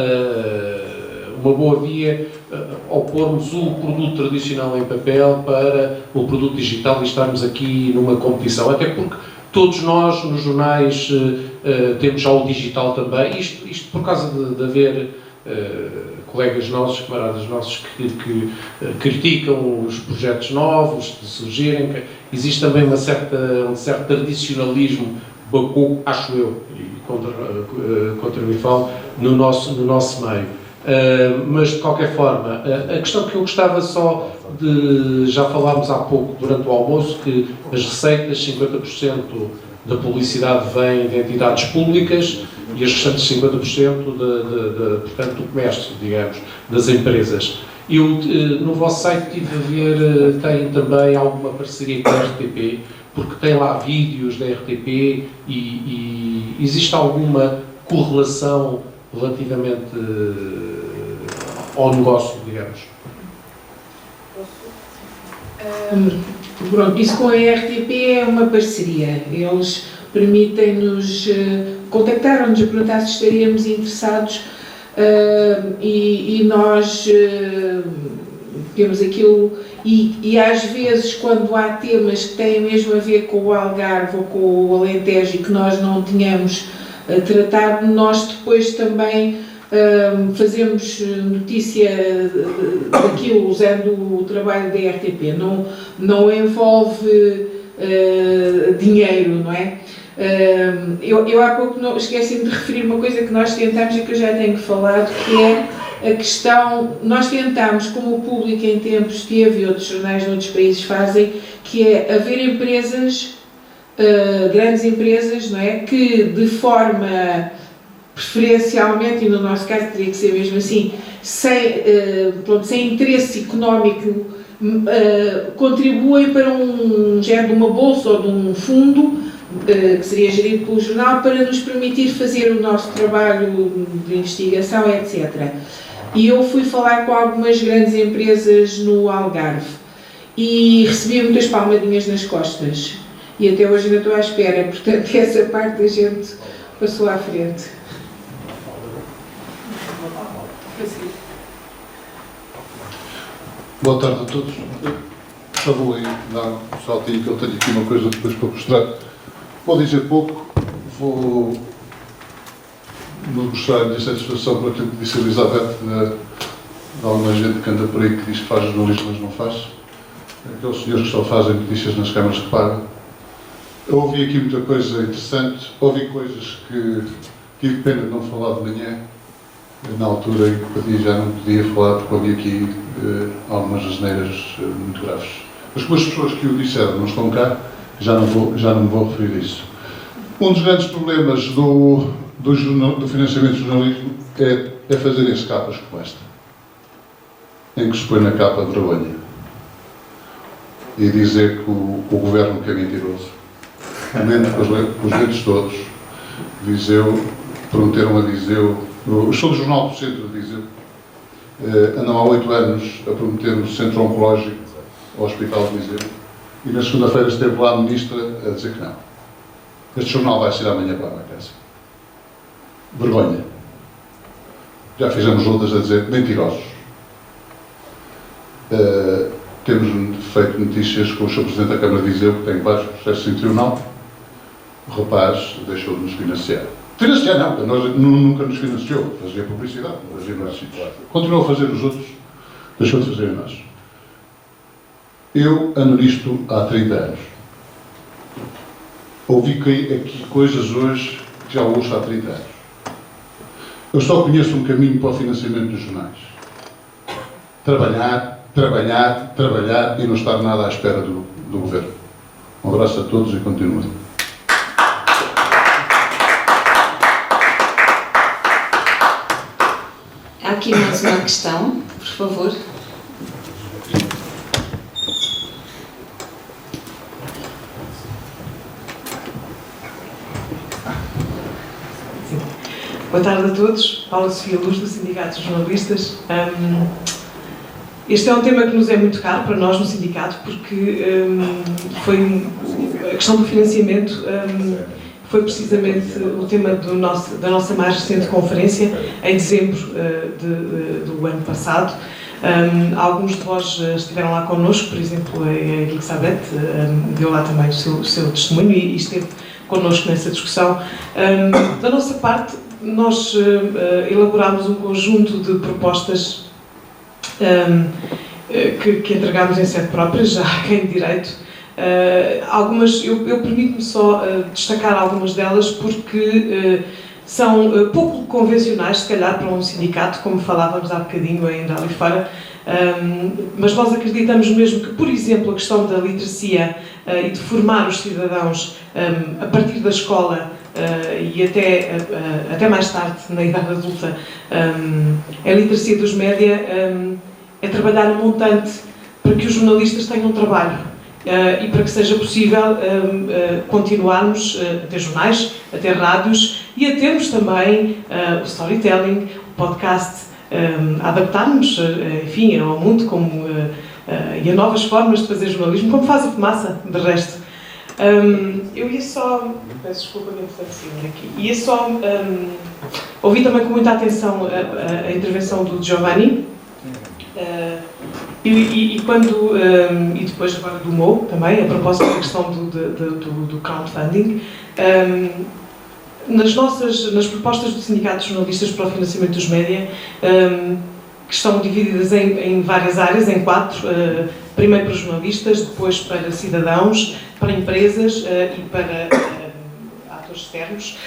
Speaker 4: uma boa via opormos o produto tradicional em papel para o produto digital e estarmos aqui numa competição, até porque todos nós nos jornais temos já o digital também, isto por causa de haver colegas nossos, camaradas nossos que criticam os projetos novos, de surgirem. Existe também um certo tradicionalismo bacoco, acho eu, e contra mim falo, no nosso meio. Mas, de qualquer forma, a questão que eu gostava só já falámos há pouco, durante o almoço, que as receitas, 50% da publicidade vem de entidades públicas e as restantes 50% portanto, do comércio, digamos, das empresas. Eu, no vosso site, tive a ver, tem também alguma parceria com a RTP, porque tem lá vídeos da RTP e existe alguma correlação relativamente ao negócio, digamos?
Speaker 2: Pronto, isso com a RTP é uma parceria. Eles permitem-nos, contactaram-nos a perguntar se estaríamos interessados e nós temos aquilo e às vezes quando há temas que têm mesmo a ver com o Algarve ou com o Alentejo e que nós não tínhamos tratado, nós depois também fazemos notícia daquilo usando o trabalho da RTP. Não envolve dinheiro, não é? Eu há pouco esqueci-me de referir uma coisa que nós tentamos e que eu já tenho falado, que é A questão, nós tentamos, como o Público em tempos esteve e outros jornais noutros países fazem, que é haver empresas, grandes empresas, não é? Que de forma preferencialmente, e no nosso caso teria que ser mesmo assim, sem interesse económico, contribuem para um género de uma bolsa ou de um fundo que seria gerido pelo jornal para nos permitir fazer o nosso trabalho de investigação, etc. E eu fui falar com algumas grandes empresas no Algarve e recebi muitas palmadinhas nas costas e até hoje ainda estou à espera, portanto essa parte a gente passou à frente.
Speaker 5: Boa tarde a todos. Só vou aí dar um saltinho que eu tenho aqui uma coisa depois para mostrar. Vou dizer pouco, vou mostrar-lhe a satisfação por aquilo que disse a Elizabeth, de alguma gente que anda por aí que diz que faz jornalismo, mas não faz. Aqueles senhores que só fazem notícias nas câmaras de pagam. Eu ouvi aqui muita coisa interessante, ouvi coisas que tive pena de não falar de manhã, na altura em que já não podia falar porque ouvi aqui algumas asneiras muito graves. Mas como as pessoas que o disseram não estão cá, já não me vou referir a isso. Um dos grandes problemas do financiamento do jornalismo é fazerem-se capas como esta, em que se põe na capa vergonha e dizer que o governo que é mentiroso, mente com os dedos todos, Viseu, prometeram a Viseu, sou do Jornal do Centro de Viseu, andam há 8 anos a prometer o Centro Oncológico ao Hospital de Viseu e na segunda-feira esteve lá a Ministra a dizer que não. Este jornal vai sair amanhã para a minha casa. Vergonha. Já fizemos outras a dizer mentirosos. Temos feito notícias com o Sr. Presidente da Câmara de Viseu, que tem vários processos em tribunal. O rapaz deixou de nos financiar. Financiar não, nós nunca nos financiou, fazia publicidade, fazia nos sítios. Continuou a fazer os outros, deixou de fazer a nós. Eu ando nisto há 30 anos. Ouvi aqui coisas hoje que já ouço há 30 anos. Eu só conheço um caminho para o financiamento dos jornais. Trabalhar, trabalhar, trabalhar e não estar nada à espera do governo. Um abraço a todos e continuem.
Speaker 1: Há aqui mais uma questão, por favor.
Speaker 6: Boa tarde a todos. Paula Sofia Luz, do Sindicato de Jornalistas. Este é um tema que nos é muito caro para nós no sindicato, porque a questão do financiamento foi precisamente o tema da nossa mais recente conferência, em dezembro do ano passado. Alguns de vós estiveram lá connosco, por exemplo, a Elizabeth deu lá também o seu testemunho e esteve connosco nessa discussão. Da nossa parte, nós elaborámos um conjunto de propostas que entregámos em sede própria, já a quem de direito. Algumas, eu permito-me só destacar algumas delas porque são pouco convencionais, se calhar, para um sindicato, como falávamos há bocadinho ainda ali fora, mas nós acreditamos mesmo que, por exemplo, a questão da literacia e de formar os cidadãos a partir da escola e até mais tarde, na idade adulta, a literacia dos média é trabalhar um montante para que os jornalistas tenham trabalho e para que seja possível continuarmos a ter jornais, a ter rádios e a termos também o storytelling, o podcast, a adaptarmos, enfim, ao mundo e a novas formas de fazer jornalismo, como faz a fumaça, de resto. Eu ia só... Peço desculpa, me influenciei aqui. Ia só... ouvi também com muita atenção a intervenção do Giovanni. E depois agora do Mo também, a propósito da questão do crowdfunding. Nas propostas do Sindicato de Jornalistas para o Financiamento dos Média, que estão divididas em várias áreas, em 4, primeiro para jornalistas, depois para cidadãos, para empresas e para atores externos.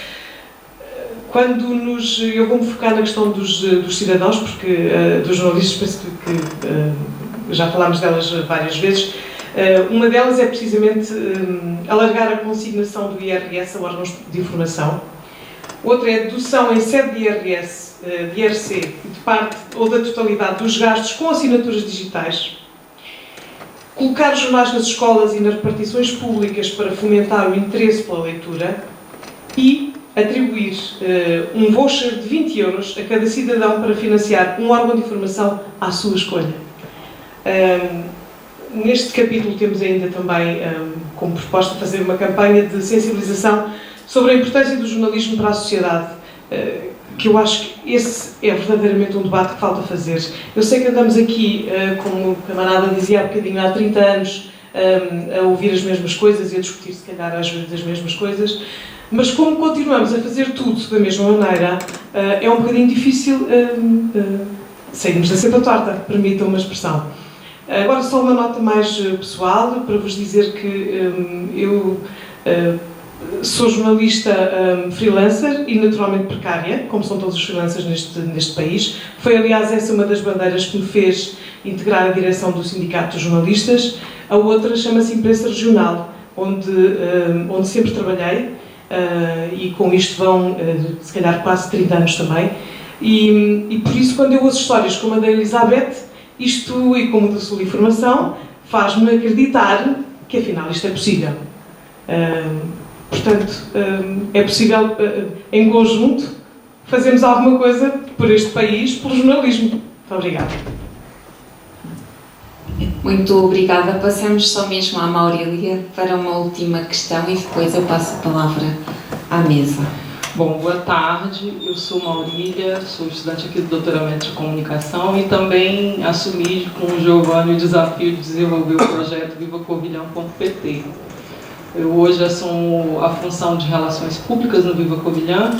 Speaker 6: eu vou-me focar na questão dos cidadãos, porque dos jornalistas, penso que já falámos delas várias vezes. Uma delas é precisamente alargar a consignação do IRS a órgãos de informação. Outra é a dedução em sede de IRS, de IRC, de parte ou da totalidade dos gastos com assinaturas digitais. Colocar os jornais nas escolas e nas repartições públicas para fomentar o interesse pela leitura e atribuir um voucher de 20 euros a cada cidadão para financiar um órgão de informação à sua escolha. Neste capítulo temos ainda também como proposta fazer uma campanha de sensibilização sobre a importância do jornalismo para a sociedade, que eu acho que esse é verdadeiramente um debate que falta fazer. Eu sei que andamos aqui, como o camarada dizia há bocadinho, há 30 anos, a ouvir as mesmas coisas e a discutir, se calhar, às vezes as mesmas coisas, mas como continuamos a fazer tudo da mesma maneira, é um bocadinho difícil sairmos da cepa torta, permitam uma expressão. Agora, só uma nota mais pessoal, para vos dizer que eu sou jornalista freelancer e naturalmente precária, como são todos os freelancers neste país. Foi, aliás, essa uma das bandeiras que me fez integrar a direção do Sindicato dos Jornalistas. A outra chama-se Imprensa Regional, onde sempre trabalhei, e com isto vão, se calhar, quase 30 anos também. E por isso, quando eu ouço histórias como a da Elizabeth, isto, e como da sua informação, faz-me acreditar que, afinal, isto é possível. Portanto, é possível, em conjunto, fazermos alguma coisa por este país, pelo jornalismo. Muito obrigada.
Speaker 1: Muito obrigada. Passamos só mesmo à Maurília para uma última questão e depois eu passo a palavra à mesa.
Speaker 7: Bom, boa tarde. Eu sou Maurília, sou estudante aqui do doutoramento de comunicação e também assumi com o Giovanni o desafio de desenvolver o projeto vivacovilhã.pt. Eu hoje assumo a função de relações públicas no Viva Covilhã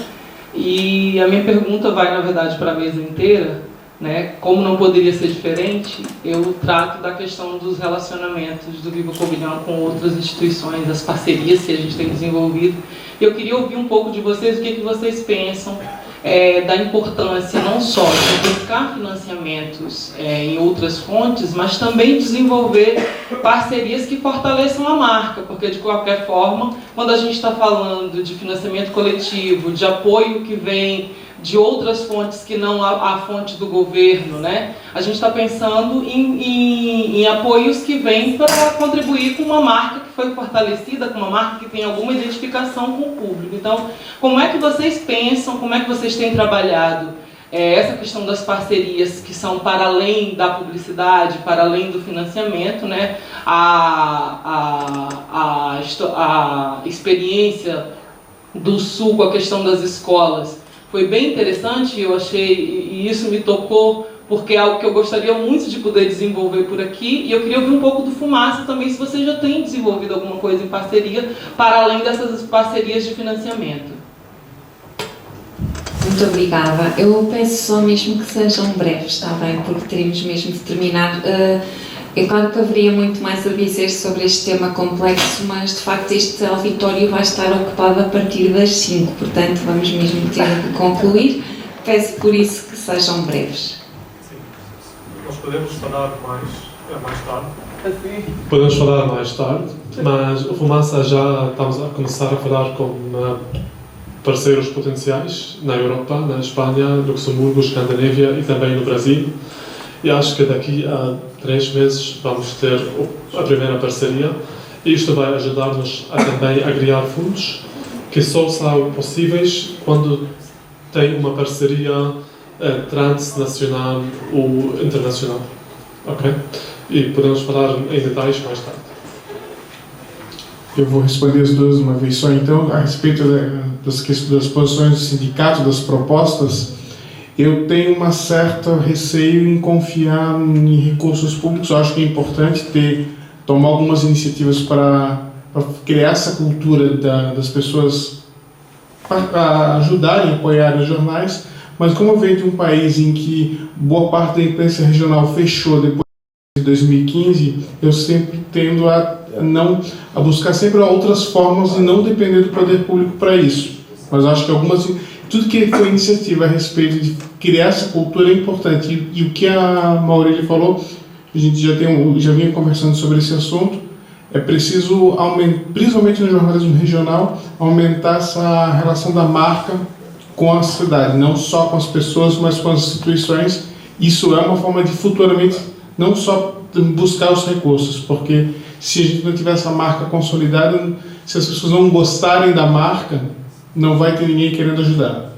Speaker 7: e a minha pergunta vai, na verdade, para a mesa inteira, né? Como não poderia ser diferente, eu trato da questão dos relacionamentos do Viva Covilhã com outras instituições, das parcerias que a gente tem desenvolvido. Eu queria ouvir um pouco de vocês, o que vocês pensam da importância não só de buscar financiamentos em outras fontes, mas também desenvolver parcerias que fortaleçam a marca, porque de qualquer forma, quando a gente está falando de financiamento coletivo, de apoio que vem de outras fontes que não a fonte do governo, né? A gente está pensando em apoios que vêm para contribuir com uma marca que foi fortalecida, com uma marca que tem alguma identificação com o público. Então, como é que vocês pensam, como é que vocês têm trabalhado essa questão das parcerias que são para além da publicidade, para além do financiamento, né? A experiência do Sul com a questão das escolas foi bem interessante, eu achei, e isso me tocou, porque é algo que eu gostaria muito de poder desenvolver por aqui, e eu queria ouvir um pouco do Fumaça também, se você já tem desenvolvido alguma coisa em parceria, para além dessas parcerias de financiamento.
Speaker 1: Muito obrigada. Eu peço só mesmo que sejam breves, está bem? Porque teremos mesmo de terminar. É claro que haveria muito mais a dizer sobre este tema complexo, mas de facto este auditório vai estar ocupado a partir das 5, portanto vamos mesmo ter de concluir. Peço por isso que sejam breves.
Speaker 3: Sim. Nós podemos falar mais tarde.
Speaker 7: Assim.
Speaker 3: Podemos falar mais tarde, mas o Fumaça já estamos a começar a falar com parceiros potenciais na Europa, na Espanha, Luxemburgo, Escandinávia e também no Brasil. E acho que daqui a 3 meses vamos ter a primeira parceria. E isto vai ajudar-nos a também a criar fundos que só são possíveis quando tem uma parceria transnacional ou internacional. Ok? E podemos falar em detalhes mais tarde.
Speaker 8: Eu vou responder as duas de uma vez só. Então, a respeito das posições do sindicato, das propostas, eu tenho uma certa receio em confiar em recursos públicos. Eu acho que é importante tomar algumas iniciativas para criar essa cultura das pessoas para ajudarem, apoiarem os jornais, mas como eu venho de um país em que boa parte da imprensa regional fechou depois de 2015, eu sempre tendo a buscar sempre outras formas e não depender do poder público para isso. Mas acho que algumas tudo que foi iniciativa a respeito de criar essa cultura é importante. E o que a Maurília falou, a gente já vinha conversando sobre esse assunto, é preciso, principalmente no jornalismo regional, aumentar essa relação da marca com a cidade, não só com as pessoas, mas com as instituições. Isso é uma forma de futuramente não só buscar os recursos, porque se a gente não tiver essa marca consolidada, se as pessoas não gostarem da marca, não vai ter ninguém querendo ajudar.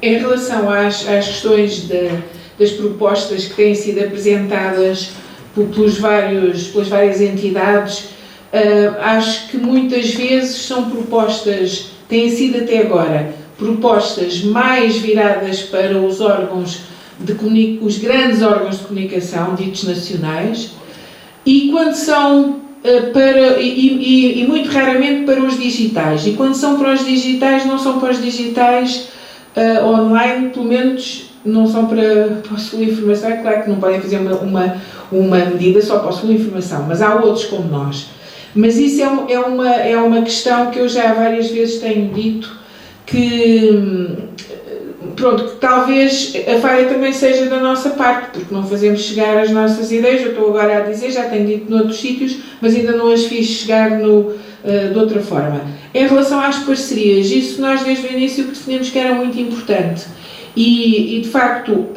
Speaker 2: Em relação às questões das propostas que têm sido apresentadas pelas várias entidades, acho que muitas vezes são propostas, têm sido até agora, propostas mais viradas para os órgãos os grandes órgãos de comunicação, ditos nacionais, e quando são e muito raramente para os digitais. E quando são para os digitais, não são para os digitais online, pelo menos não são para a sua informação. É claro que não podem fazer uma medida só para a sua informação, mas há outros como nós. Mas isso é uma questão que eu já várias vezes tenho dito, que talvez a falha também seja da nossa parte, porque não fazemos chegar as nossas ideias. Eu estou agora a dizer, já tenho dito noutros sítios, mas ainda não as fiz chegar de outra forma. Em relação às parcerias, isso nós desde o início definimos que era muito importante e de facto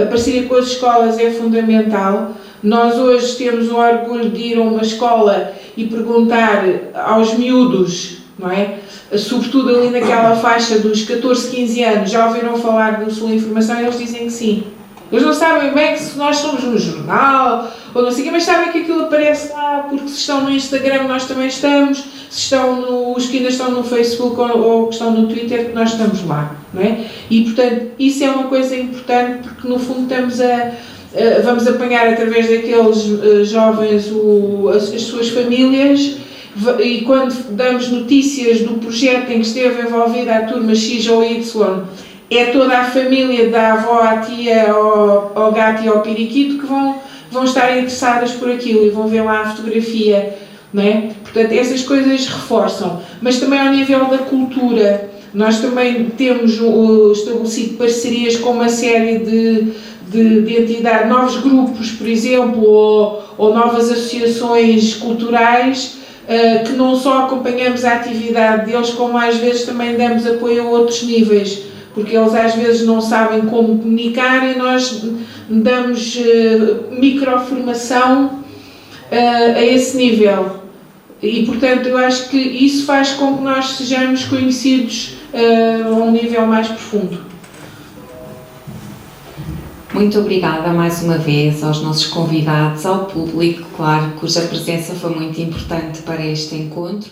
Speaker 2: a parceria com as escolas é fundamental. Nós hoje temos o orgulho de ir a uma escola e perguntar aos miúdos, não é? Sobretudo ali naquela faixa dos 14, 15 anos, já ouviram falar da sua informação? E eles dizem que sim. Eles não sabem bem que se nós somos no jornal, ou não sei o quê, mas sabem que aquilo aparece lá, porque se estão no Instagram nós também estamos, os que ainda estão no Facebook ou que estão no Twitter, nós estamos lá, não é? E, portanto, isso é uma coisa importante, porque no fundo vamos apanhar através daqueles jovens as suas famílias, e quando damos notícias do projeto em que esteve envolvida a turma X ou Y, é toda a família, da avó à tia, ao gato e ao periquito, que vão estar interessadas por aquilo e vão ver lá a fotografia, não é? Portanto, essas coisas reforçam. Mas também ao nível da cultura, nós também temos estabelecido parcerias com uma série de entidades, novos grupos, por exemplo, ou novas associações culturais, que não só acompanhamos a atividade deles, como às vezes também damos apoio a outros níveis, porque eles às vezes não sabem como comunicar e nós damos microformação a esse nível. E, portanto, eu acho que isso faz com que nós sejamos conhecidos a um nível mais profundo.
Speaker 1: Muito obrigada mais uma vez aos nossos convidados, ao público, claro, cuja presença foi muito importante para este encontro.